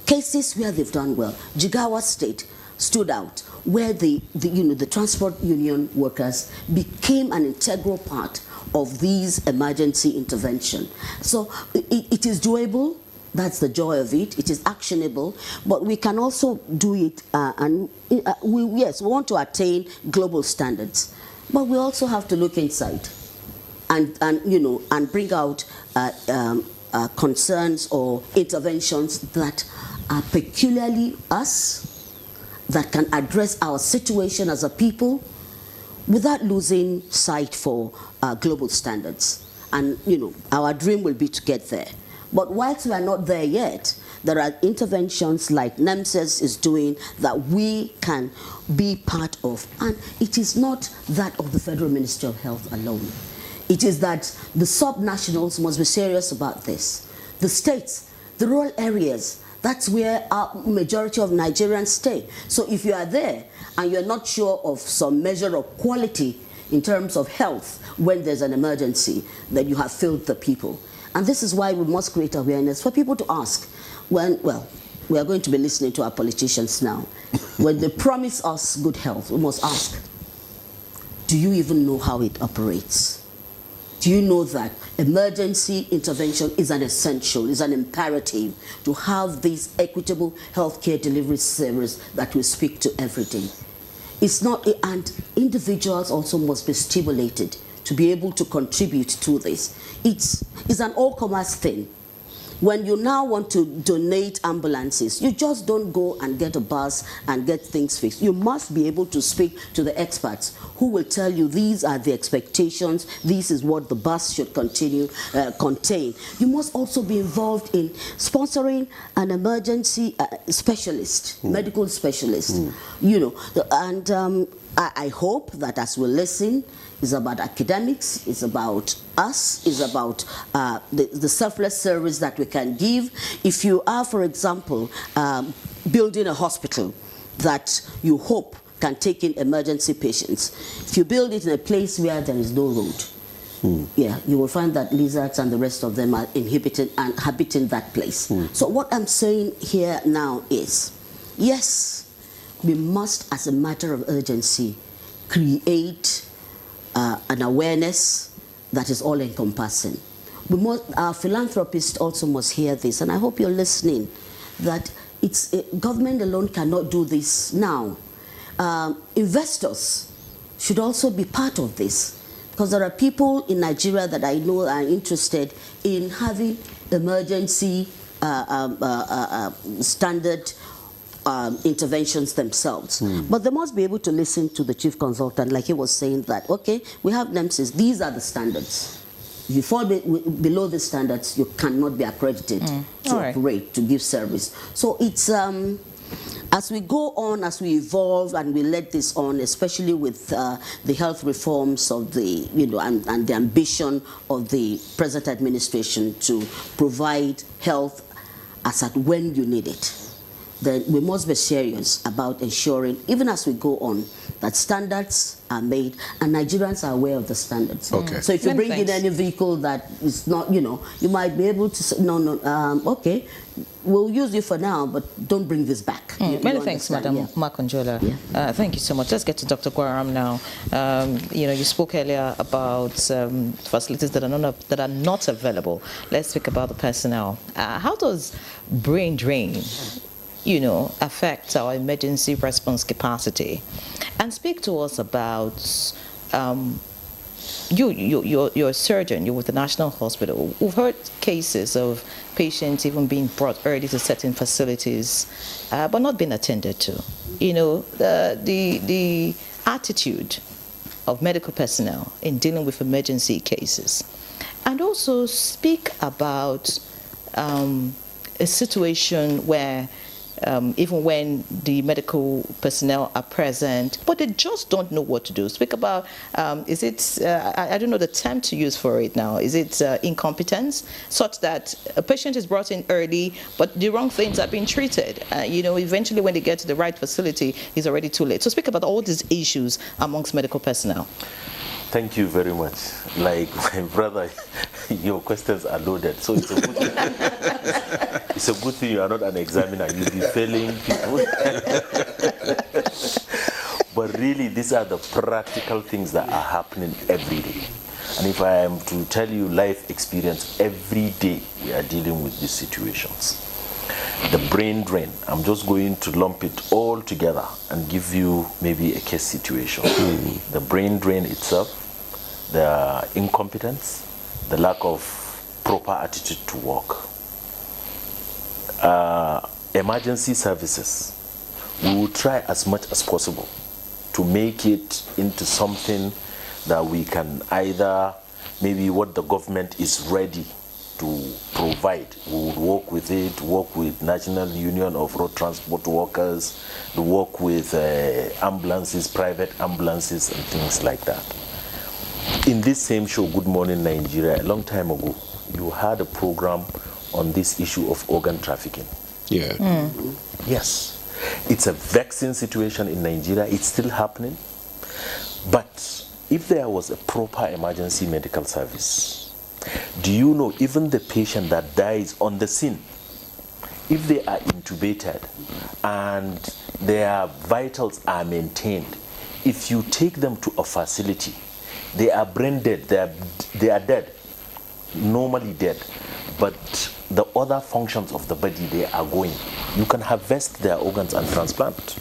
cases where they've done well. Jigawa State stood out, where the transport union workers became an integral part of these emergency intervention. So it is doable. That's the joy of it. It is actionable, but we can also do it. We want to attain global standards, but we also have to look inside, and bring out concerns or interventions that are peculiarly us, that can address our situation as a people, without losing sight for global standards. And, our dream will be to get there. But whilst we are not there yet, there are interventions like NEMSES is doing that we can be part of. And it is not that of the Federal Ministry of Health alone. It is that the sub-nationals must be serious about this. The states, the rural areas, that's where our majority of Nigerians stay. So if you are there and you're not sure of some measure of quality in terms of health when there's an emergency, then you have failed the people. And this is why we must create awareness for people to ask. We are going to be listening to our politicians now. When they promise us good health, we must ask, do you even know how it operates? Do you know that emergency intervention is an essential, is an imperative to have this equitable healthcare delivery service that we speak to every day? It's not, and individuals also must be stimulated to be able to contribute to this. It's an all-commerce thing. When you now want to donate ambulances, you just don't go and get a bus and get things fixed. You must be able to speak to the experts who will tell you these are the expectations, this is what the bus should contain. You must also be involved in sponsoring an emergency specialist, medical specialist. I hope that as we listen, it's about academics, it's about us, it's about the selfless service that we can give. If you are, for example, building a hospital that you hope can take in emergency patients, if you build it in a place where there is no road, you will find that lizards and the rest of them are inhabiting that place. So what I'm saying here now is, yes, we must, as a matter of urgency, create an awareness that is all-encompassing. Our philanthropists also must hear this, and I hope you're listening, that government alone cannot do this now. Investors should also be part of this. Because there are people in Nigeria that I know are interested in having emergency standard interventions themselves. But they must be able to listen to the chief consultant, like he was saying that, okay, we have NEMSIS, these are the standards. If you fall below the standards, you cannot be accredited to operate, to give service. So it's, as we go on, as we evolve and we let this on, especially with the health reforms of the, and the ambition of the present administration to provide health as at when you need it, then we must be serious about ensuring, even as we go on, that standards are made and Nigerians are aware of the standards. Okay. So if you bring in any vehicle that is not, you might be able to say, no, okay, we'll use you for now, but don't bring this back. Many thanks, Madam Makonjola. Thank you so much. Let's get to Dr. Gwaram now. You spoke earlier about facilities that are not available. Let's speak about the personnel. How does brain drain affect our emergency response capacity? And speak to us about you're a surgeon, you're with the National Hospital. We've heard cases of patients even being brought early to certain facilities, but not being attended to. The attitude of medical personnel in dealing with emergency cases. And also speak about a situation where even when the medical personnel are present, but they just don't know what to do. Speak about, is it, I don't know the term to use for it now, is it incompetence, such that a patient is brought in early, but the wrong things are being treated. Eventually when they get to the right facility, it's already too late. So speak about all these issues amongst medical personnel. Thank you very much. Like my brother, your questions are loaded, so it's a good thing. It's a good thing you are not an examiner. You'll be failing people. But really, these are the practical things that are happening every day. And if I am to tell you life experience, every day we are dealing with these situations. The brain drain, I'm just going to lump it all together and give you maybe a case situation. The brain drain itself, the incompetence, the lack of proper attitude to work. Emergency services, we will try as much as possible to make it into something that we can either, maybe what the government is ready to provide. We would work with it, work with National Union of Road Transport Workers, work with ambulances, private ambulances and things like that. In this same show, Good Morning Nigeria, a long time ago, you had a program on this issue of organ trafficking. Yeah. Yes. It's a vexing situation in Nigeria. It's still happening. But if there was a proper emergency medical service, do you know even the patient that dies on the scene, if they are intubated and their vitals are maintained, if you take them to a facility, they are brain dead, they are dead, normally dead, but the other functions of the body, they are going. You can harvest their organs and transplant.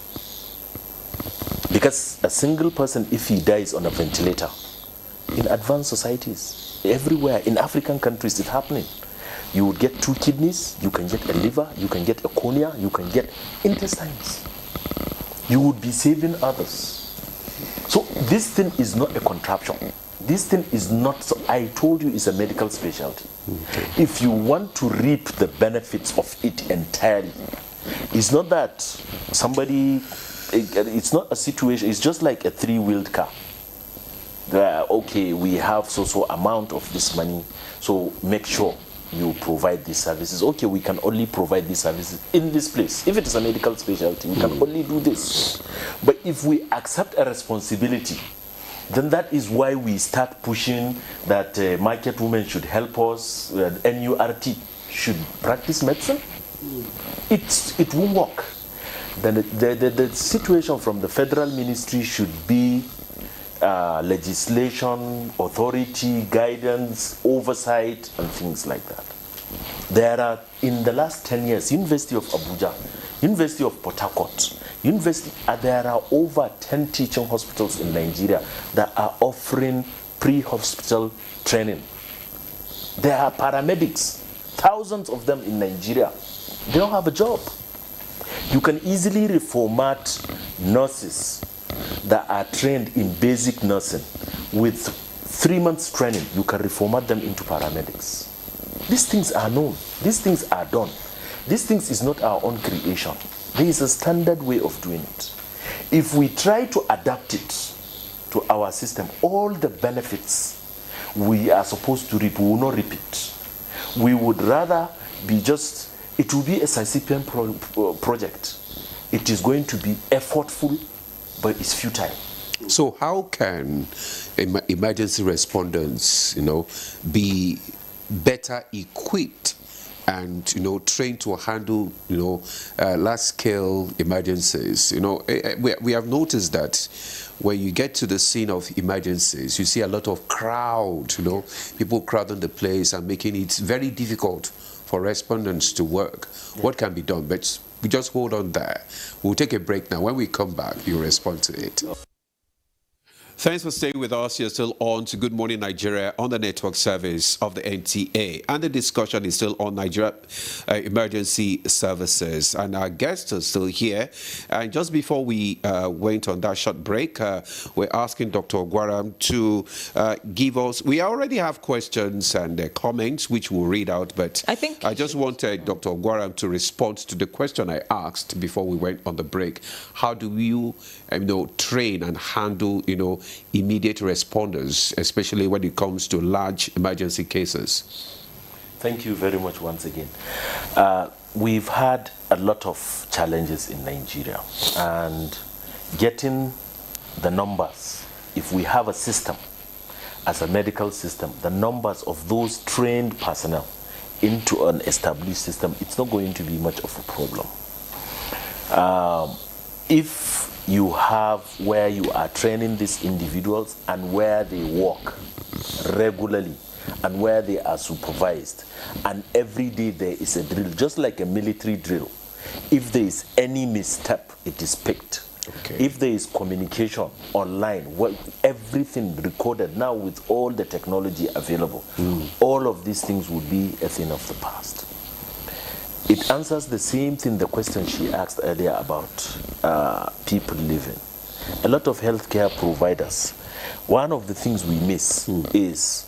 Because a single person, if he dies on a ventilator, in advanced societies, everywhere, in African countries, it's happening. You would get 2 kidneys, you can get a liver, you can get a cornea, you can get intestines. You would be saving others. So this thing is not a contraption. This thing is not, so I told you, it's a medical specialty. Okay. If you want to reap the benefits of it entirely, it's not that somebody, it's not a situation, it's just like a 3-wheeled car. Okay, we have so amount of this money, so make sure you provide these services. Okay, we can only provide these services in this place. If it is a medical specialty, we can only do this. But if we accept a responsibility, then that is why we start pushing that market women should help us, NURT should practice medicine. It won't work. Then the situation from the federal ministry should be legislation, authority, guidance, oversight, and things like that. There are, in the last 10 years, University of Abuja, University of Port Harcourt, there are over 10 teaching hospitals in Nigeria that are offering pre-hospital training. There are paramedics, thousands of them in Nigeria. They don't have a job. You can easily reformat nurses that are trained in basic nursing. With 3 months training, you can reformat them into paramedics. These things are known. These things are done. These things is not our own creation. There is a standard way of doing it. If we try to adapt it to our system, all the benefits we are supposed to reap, we will not reap it. We would rather be just, it will be a Sisyphean project. It is going to be effortful, but it's futile. So how can emergency responders, be better equipped and, trained to handle, large-scale emergencies? We have noticed that when you get to the scene of emergencies, you see a lot of crowd, people crowding the place and making it very difficult for respondents to work. Yeah. What can be done? But we just hold on there. We'll take a break now. When we come back, you respond to it. Thanks for staying with us. You're still on to Good Morning Nigeria on the network service of the NTA. And the discussion is still on Nigeria emergency services. And our guests are still here. And just before we went on that short break, we're asking Dr. Ogwaram to give us... We already have questions and comments, which we'll read out. But I just wanted Dr. Ogwaram to respond to the question I asked before we went on the break. How do you, train and handle, immediate responders, especially when it comes to large emergency cases? Thank you very much once again. We've had a lot of challenges in Nigeria, and getting the numbers, if we have a system, as a medical system, the numbers of those trained personnel into an established system, it's not going to be much of a problem. If you have where you are training these individuals and where they work regularly and where they are supervised, and every day there is a drill, just like a military drill. If there is any misstep, it is picked. Okay. If there is communication online, everything recorded now with all the technology available, all of these things would be a thing of the past. It answers the same thing, the question she asked earlier about people living. A lot of healthcare providers, one of the things we miss is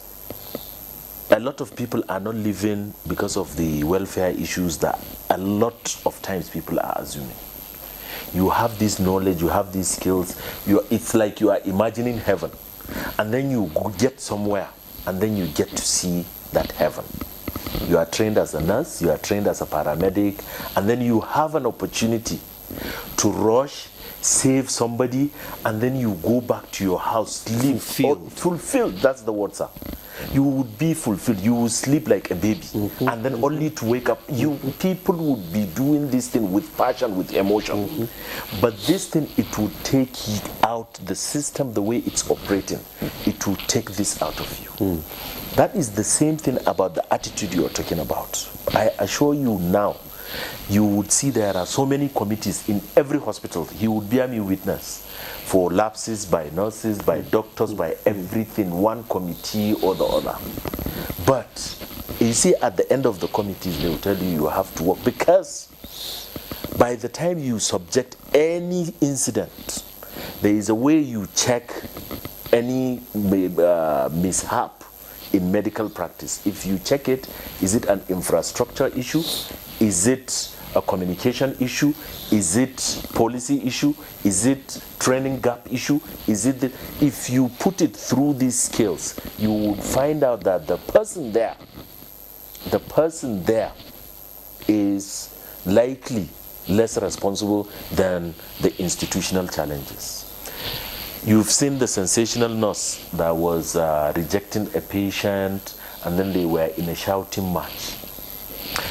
a lot of people are not living because of the welfare issues that a lot of times people are assuming. You have this knowledge, you have these skills, it's like you are imagining heaven, and then you get somewhere and then you get to see that heaven. You are trained as a nurse, you are trained as a paramedic, and then you have an opportunity to rush, save somebody, and then you go back to your house, live fulfilled. That's the word, sir. You would be fulfilled. You would sleep like a baby, and then only to wake up. People would be doing this thing with passion, with emotion. But this thing, it would take out the system, the way it's operating. It will take this out of you. That is the same thing about the attitude you are talking about. I assure you now, you would see there are so many committees in every hospital. He would bear me witness for lapses by nurses, by doctors, by everything, one committee or the other. But you see, at the end of the committees, they will tell you you have to work, because by the time you subject any incident, there is a way you check any mishap in medical practice. If you check it, is it an infrastructure issue? Is it a communication issue? Is it policy issue? Is it training gap issue? Is it if you put it through these scales, you would find out that the person there is likely less responsible than the institutional challenges. You've seen the sensational nurse that was rejecting a patient, and then they were in a shouting match.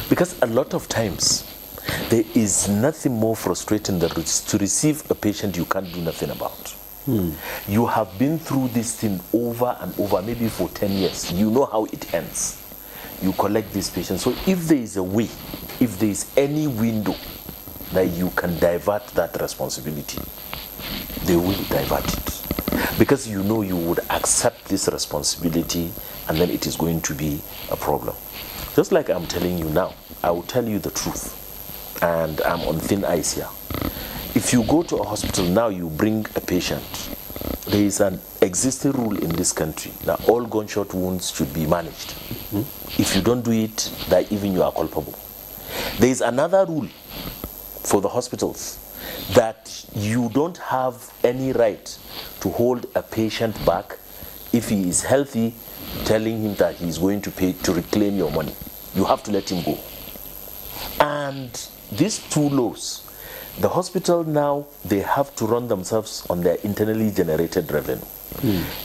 Because a lot of times, there is nothing more frustrating than to receive a patient you can't do nothing about. You have been through this thing over and over, maybe for 10 years. You know how it ends. You collect this patient. So if there is a way, if there is any window that you can divert that responsibility, they will divert it. because you know you would accept this responsibility and then it is going to be a problem. Just like I'm telling you now, I will tell you the truth, and I'm on thin ice here. If you go to a hospital now, you bring a patient, there is an existing rule in this country that all gunshot wounds should be managed. If you don't do it, that even you are culpable. There is another rule for the hospitals that you don't have any right to hold a patient back if he is healthy, telling him that he is going to pay to reclaim your money. You have to let him go. And these two laws, the hospital now, they have to run themselves on their internally generated revenue.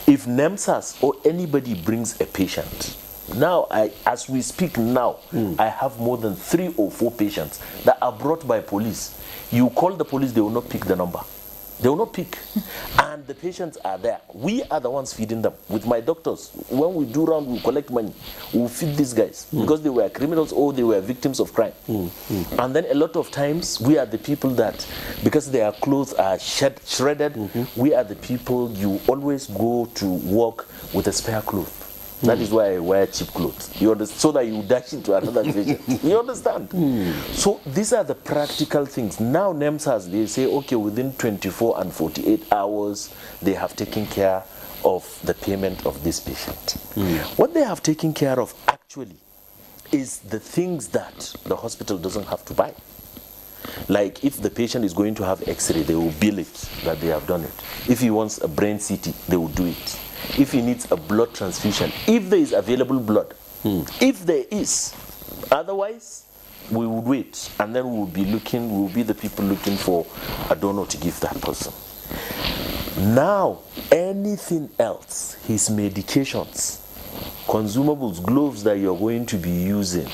If NEMSAS or anybody brings a patient, now, as we speak now, I have more than 3 or 4 patients that are brought by police. You call the police, they will not pick the number. They will not pick. And the patients are there. We are the ones feeding them. With my doctors, when we do round, we collect money. We feed these guys because they were criminals or they were victims of crime. And then a lot of times, we are the people that, because their clothes are shredded, we are the people you always go to work with a spare cloth. That is why I wear cheap clothes. You understand? So that you dash into another patient. You understand? So these are the practical things. Now NEMSAS, they say, okay, within 24 and 48 hours, they have taken care of the payment of this patient. What they have taken care of actually is the things that the hospital doesn't have to buy. Like if the patient is going to have X-ray, they will bill it that they have done it. If he wants a brain CT, they will do it. If he needs a blood transfusion, if there is available blood, if there is, otherwise we would wait, and then we will be the people looking for a donor to give that person. Now, anything else, his medications, consumables, gloves that you're going to be using,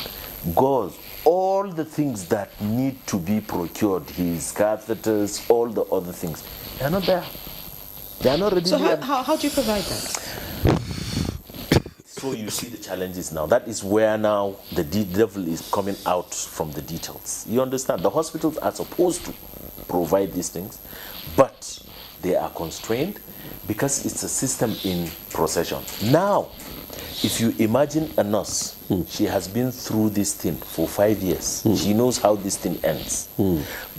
gauze, all the things that need to be procured, his catheters, all the other things, they're not there. They are not ready. So how do you provide that? So you see the challenges now. That is where now the devil is coming out from the details. You understand? The hospitals are supposed to provide these things, but they are constrained because it's a system in procession. Now, if you imagine a nurse, she has been through this thing for 5 years. She knows how this thing ends.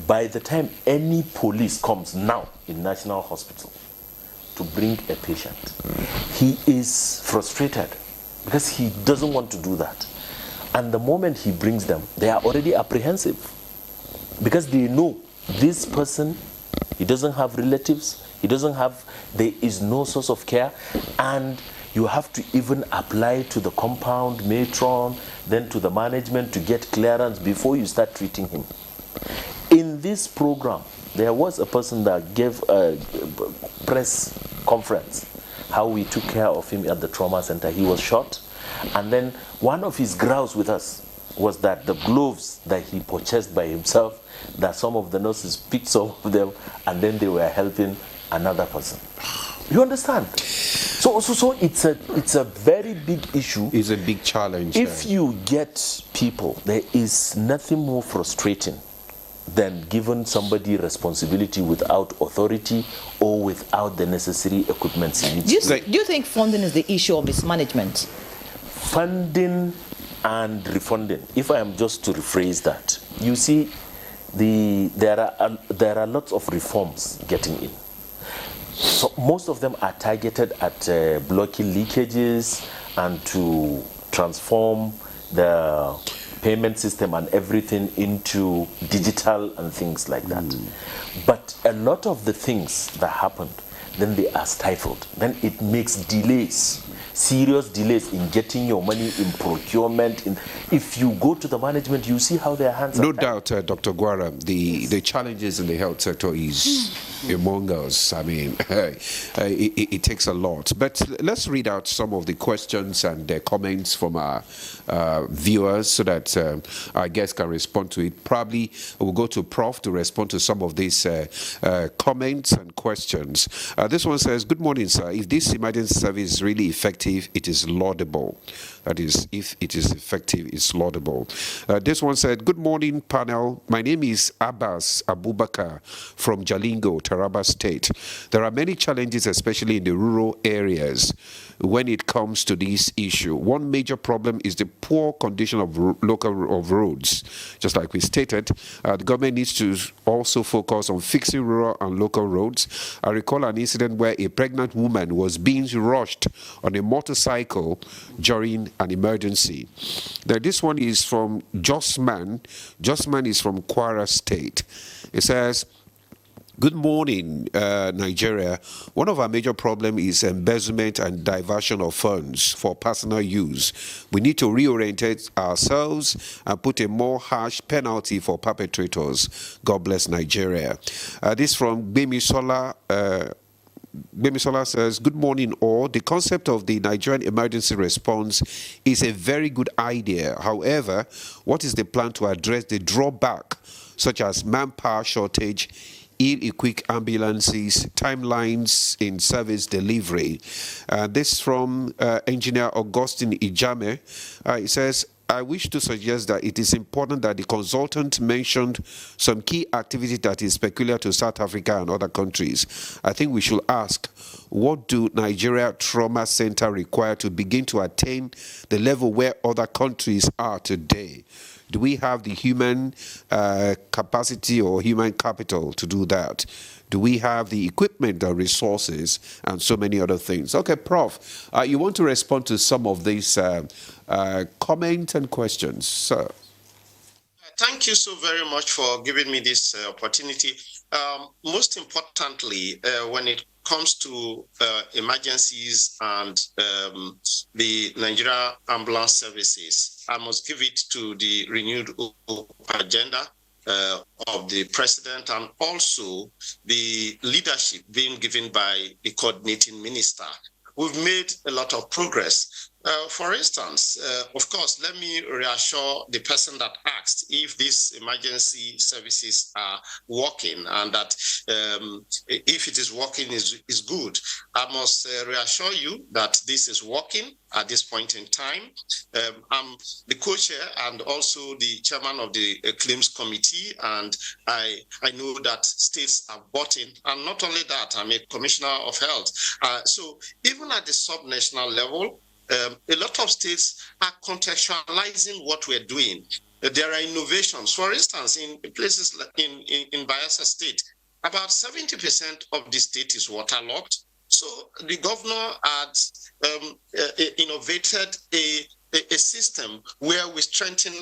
By the time any police comes now in National Hospital to bring a patient, he is frustrated because he doesn't want to do that. And the moment he brings them, they are already apprehensive because they know this person, he doesn't have relatives, there is no source of care, and you have to even apply to the compound matron, then to the management to get clearance before you start treating him. In this program, there was a person that gave a press conference how we took care of him at the trauma center. He was shot, and then one of his grounds with us was that the gloves that he purchased by himself, that some of the nurses picked some of them, and then they were helping another person. You understand? So it's a very big issue. It's a big challenge. If you get people, there is nothing more frustrating than giving somebody responsibility without authority or without the necessary equipment. Do you think funding is the issue of mismanagement? Funding and refunding. If I am just to rephrase that, you see, there are lots of reforms getting in. So most of them are targeted at blocking leakages and to transform the payment system and everything into digital and things like that. But a lot of the things that happened, then they are stifled. Then it makes delays, serious delays in getting your money in procurement. If you go to the management, you see how their hands are tied. No doubt, Dr. Guara, the challenges in the health sector is among us. I mean, it takes a lot. But let's read out some of the questions and comments from our viewers so that our guests can respond to it. Probably we'll go to Prof to respond to some of these comments and questions. This one says, good morning, sir. If this emergency service is really effective, effective, it is laudable. That is, if it is effective, it's laudable. This one said, good morning, panel. My name is Abbas Abubakar from Jalingo, Taraba State. There are many challenges, especially in the rural areas, when it comes to this issue. One major problem is the poor condition of roads. Just like we stated, the government needs to also focus on fixing rural and local roads. I recall an incident where a pregnant woman was being rushed on a motorcycle during an emergency. Now, this one is from Josman. Josman is from Kwara State. It says, good morning, Nigeria. One of our major problems is embezzlement and diversion of funds for personal use. We need to reorientate ourselves and put a more harsh penalty for perpetrators. God bless Nigeria. This from Bemisola. Bemisola says, good morning all. The concept of the Nigerian emergency response is a very good idea. However, what is the plan to address the drawback, such as manpower shortage, ill-equipped ambulances, timelines in service delivery? This from Engineer Augustine Ijame. He says, I wish to suggest that it is important that the consultant mentioned some key activity that is peculiar to South Africa and other countries. I think we should ask, what do Nigeria Trauma Center require to begin to attain the level where other countries are today? Do we have the human capacity or human capital to do that? Do we have the equipment, the resources, and so many other things? Okay, Prof, you want to respond to some of these comments and questions, sir? Thank you so very much for giving me this opportunity. Most importantly, when it comes to emergencies and the Nigeria ambulance services, I must give it to the renewed agenda of the president and also the leadership being given by the coordinating minister. We've made a lot of progress. For instance, of course, let me reassure the person that asked if these emergency services are working and that if it is working is good. I must reassure you that this is working at this point in time. I'm the co-chair and also the chairman of the claims committee, and I know that states are bought in. And not only that, I'm a commissioner of health. So even at the sub-national level, a lot of states are contextualizing what we're doing. There are innovations. For instance, in places like in Bayelsa State, about 70% of the state is waterlogged. So the governor had innovated a system where we strengthen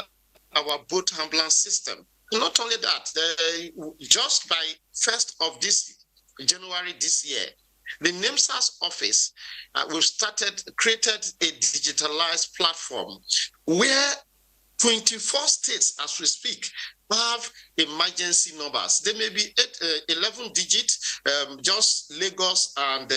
our boat ambulance system. Not only that, just by 1st of this January this year, the NEMSA's office created a digitalized platform where 24 states, as we speak, have emergency numbers. They may be 11 digits, just Lagos and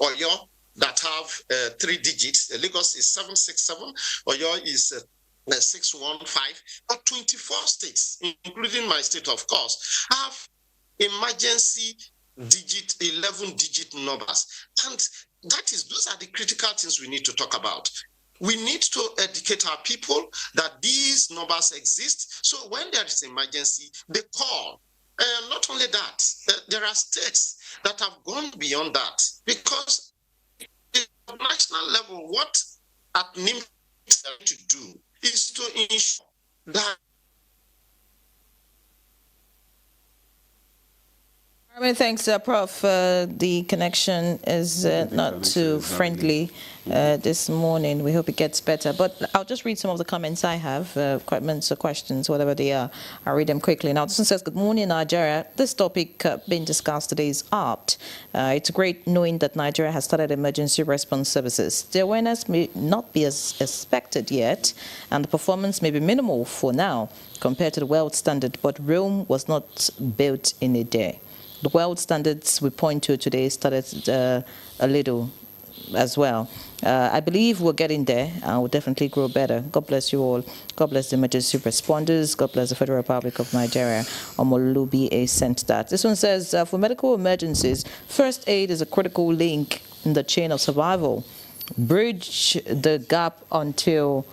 Oyo that have 3 digits. Lagos is 767, Oyo is 615, but 24 states, including my state, of course, have emergency 11-digit numbers. And those are the critical things we need to talk about. We need to educate our people that these numbers exist. So when there is emergency, they call. Not only that, there are states that have gone beyond that, because at the national level, what NIM is to do is to ensure that Many thanks, Prof. The connection is not too friendly this morning. We hope it gets better. But I'll just read some of the comments I have, comments or questions, whatever they are. I'll read them quickly. Now, this one says, good morning, Nigeria. This topic being discussed today is apt. It's great knowing that Nigeria has started emergency response services. The awareness may not be as expected yet, and the performance may be minimal for now compared to the world standard, but Rome was not built in a day. The world standards we point to today started a little as well. I believe we're getting there and we'll definitely grow better. God bless you all. God bless the emergency responders. God bless the Federal Republic of Nigeria. Omolubi A sent that. This one says, for medical emergencies, first aid is a critical link in the chain of survival. Bridge the gap until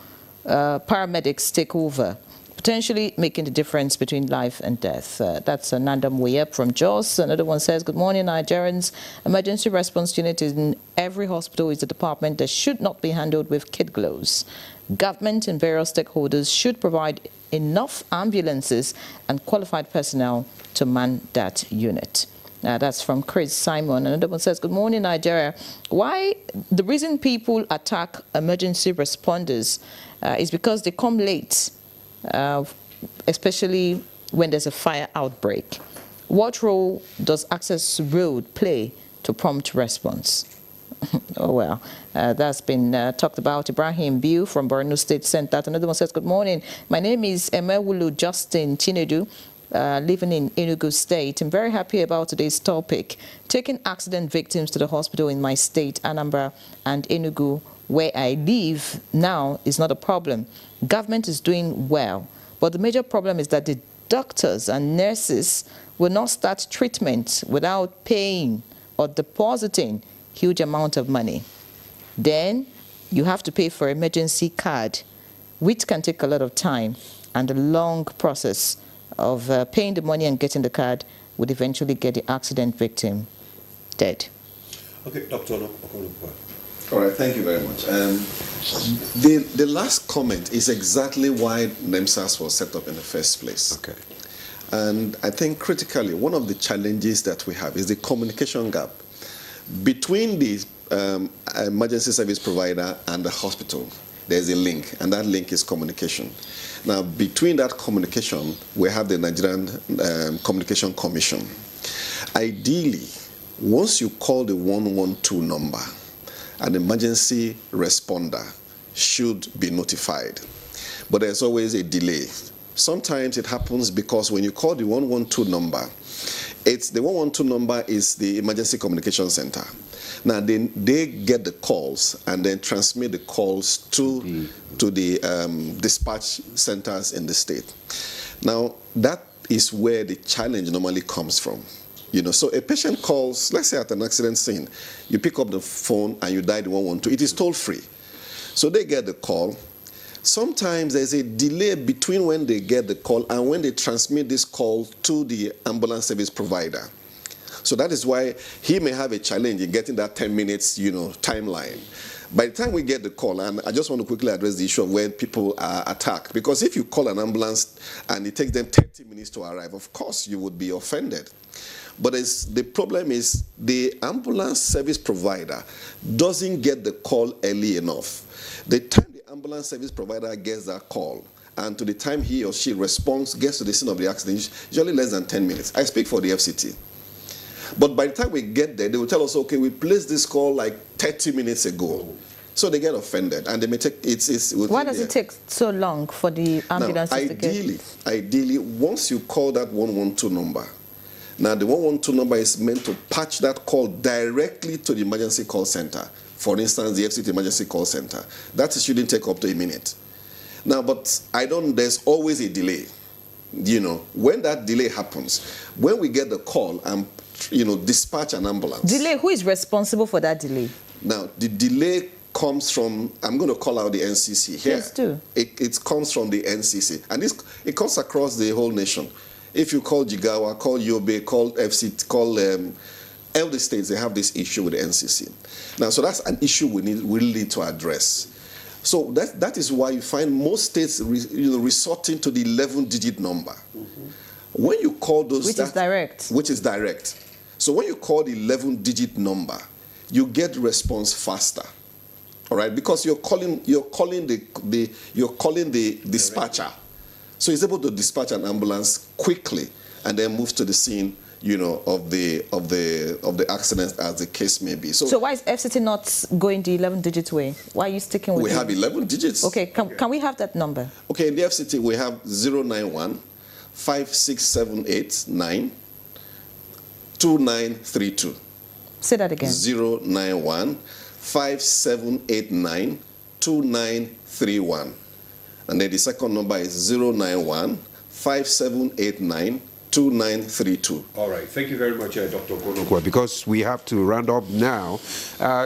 paramedics take over, potentially making the difference between life and death. That's Nanda Muyep from Jos. Another one says, good morning, Nigerians. Emergency response unit in every hospital is a department that should not be handled with kid gloves. Government and various stakeholders should provide enough ambulances and qualified personnel to man that unit. That's from Chris Simon. Another one says, good morning, Nigeria. Why the reason people attack emergency responders is because they come late, especially when there's a fire outbreak. What role does access road play to prompt response? Oh, well, that's been talked about. Ibrahim Biu from Borno State sent that. Another one says, good morning. My name is Emewulu Justin Chinedu, living in Enugu State. I'm very happy about today's topic. Taking accident victims to the hospital in my state, Anambra and Enugu, where I live now, is not a problem. Government is doing well. But the major problem is that the doctors and nurses will not start treatment without paying or depositing huge amount of money. Then you have to pay for emergency card, which can take a lot of time, and a long process of paying the money and getting the card would eventually get the accident victim dead. Okay, Dr. Okonkwo. All right, thank you very much. The last comment is exactly why NEMSAS was set up in the first place. Okay. And I think critically, one of the challenges that we have is the communication gap between the emergency service provider and the hospital. There's a link, and that link is communication. Now, between that communication, we have the Nigerian Communication Commission. Ideally, once you call the 112 number, an emergency responder should be notified. But there's always a delay. Sometimes it happens because when you call the 112 number, the 112 number is the emergency communication center. Now, they get the calls and then transmit the calls to the dispatch centers in the state. Now, that is where the challenge normally comes from. You know, so a patient calls, let's say at an accident scene, you pick up the phone and you dial the 112. It is toll-free. So they get the call. Sometimes there's a delay between when they get the call and when they transmit this call to the ambulance service provider. So that is why he may have a challenge in getting that 10 minutes, timeline. By the time we get the call, and I just want to quickly address the issue of when people are attacked, because if you call an ambulance and it takes them 30 minutes to arrive, of course you would be offended. But the problem is the ambulance service provider doesn't get the call early enough. The time the ambulance service provider gets that call and to the time he or she responds, gets to the scene of the accident, usually less than 10 minutes. I speak for the FCT. But by the time we get there, they will tell us, okay, we placed this call like 30 minutes ago. So they get offended, and they may take it's why does it take so long for the ambulance to get? Ideally, once you call that 112 number, now the 112 number is meant to patch that call directly to the emergency call center. For instance, the FCT emergency call center. That shouldn't take up to a minute. Now, but there's always a delay. When that delay happens, when we get the call and dispatch an ambulance. Delay, who is responsible for that delay? Now, the delay comes from, I'm going to call out the NCC here. Yes, do. It comes from the NCC. And it comes across the whole nation. If you call Jigawa, call Yobe, call FCT, call all the states, they have this issue with the NCC. Now, so that's an issue we really need to address. So that is why you find most states resorting to the 11-digit number. Mm-hmm. When you call those... Which is direct. Which is direct. So when you call the 11-digit number, you get response faster. All right, because you're calling the dispatcher, so he's able to dispatch an ambulance quickly and then move to the scene, of the accident as the case may be. So why is FCT not going the 11-digit way? Why are you sticking with it? We have 11 digits. Okay, can we have that number? Okay, in the FCT we have 091 5678 2932. Say that again. 091 5789 2931. And then the second number is 091 5789 2932. All right. Thank you very much, Dr. Gonokwa. Because we have to round up now,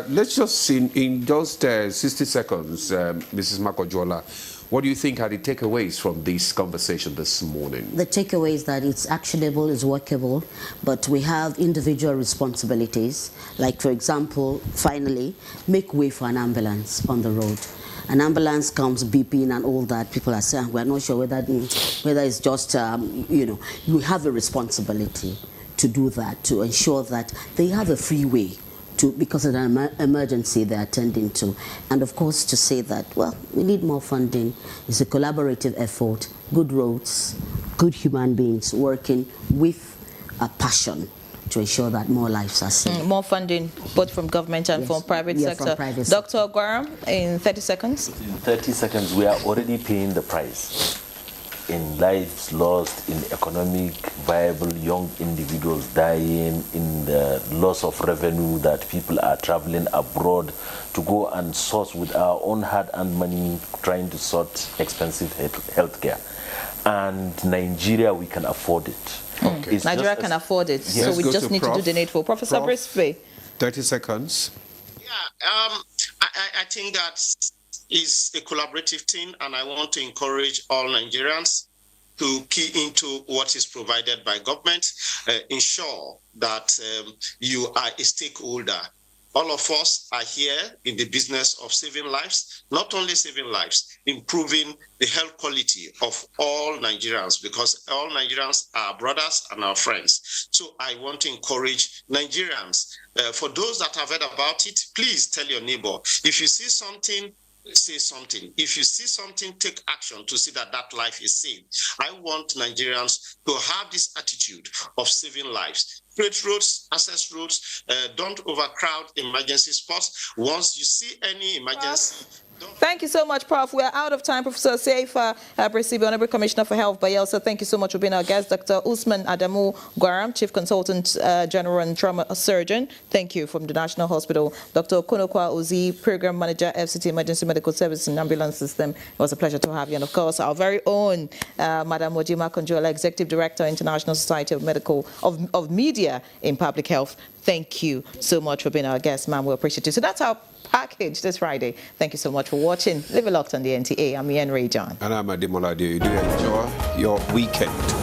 let's just, in just 60 seconds, Mrs. Makojola, what do you think are the takeaways from this conversation this morning? The takeaway is that it's actionable, it's workable, but we have individual responsibilities. Like, for example, finally, make way for an ambulance on the road. An ambulance comes beeping and all that. People are saying, we're not sure whether it's just, you have a responsibility to do that, to ensure that they have a free way because of an emergency they're attending to. And of course, to say that, well, we need more funding. It's a collaborative effort, good roads, good human beings working with a passion to ensure that more lives are saved. More funding, both from government and from private sector. From private Dr. Ogwaram, in 30 seconds. In 30 seconds, we are already paying the price in lives lost, in economic viable young individuals dying, in the loss of revenue that people are traveling abroad to go and source with our own hard-earned money, trying to sort expensive health care. And Nigeria, we can afford it. Okay. Nigeria can afford it, so we just need to do the needful. Professor Brisbane. 30 seconds. Yeah, I think that is a collaborative thing, and I want to encourage all Nigerians to key into what is provided by government, ensure that you are a stakeholder. All of us are here in the business of saving lives, not only saving lives, improving the health quality of all Nigerians, because all Nigerians are brothers and our friends. So I want to encourage Nigerians, for those that have heard about it, please tell your neighbor. If you see something, say something. If you see something, take action to see that that life is saved. I want Nigerians to have this attitude of saving lives. Create roads, access roads, don't overcrowd emergency spots. Once you see any emergency, thank you so much, Prof. We're out of time. Professor Seifa Bresibi, Honorable Commissioner for Health, Bayelsa, thank you so much for being our guest. Dr. Usman Adamu Gwaram, Chief Consultant General and Trauma Surgeon, thank you, from the National Hospital. Dr. Konokwa Ozi, Program Manager, FCT Emergency Medical Service and Ambulance System. It was a pleasure to have you. And of course, our very own Madam Ojima Konjola, Executive Director, International Society of Media in Public Health. Thank you so much for being our guest, ma'am. We appreciate you. So that's our package this Friday. Thank you so much for watching. Live it locked on the NTA. I'm Ian Ray John. And I'm Ademola. You do enjoy your weekend.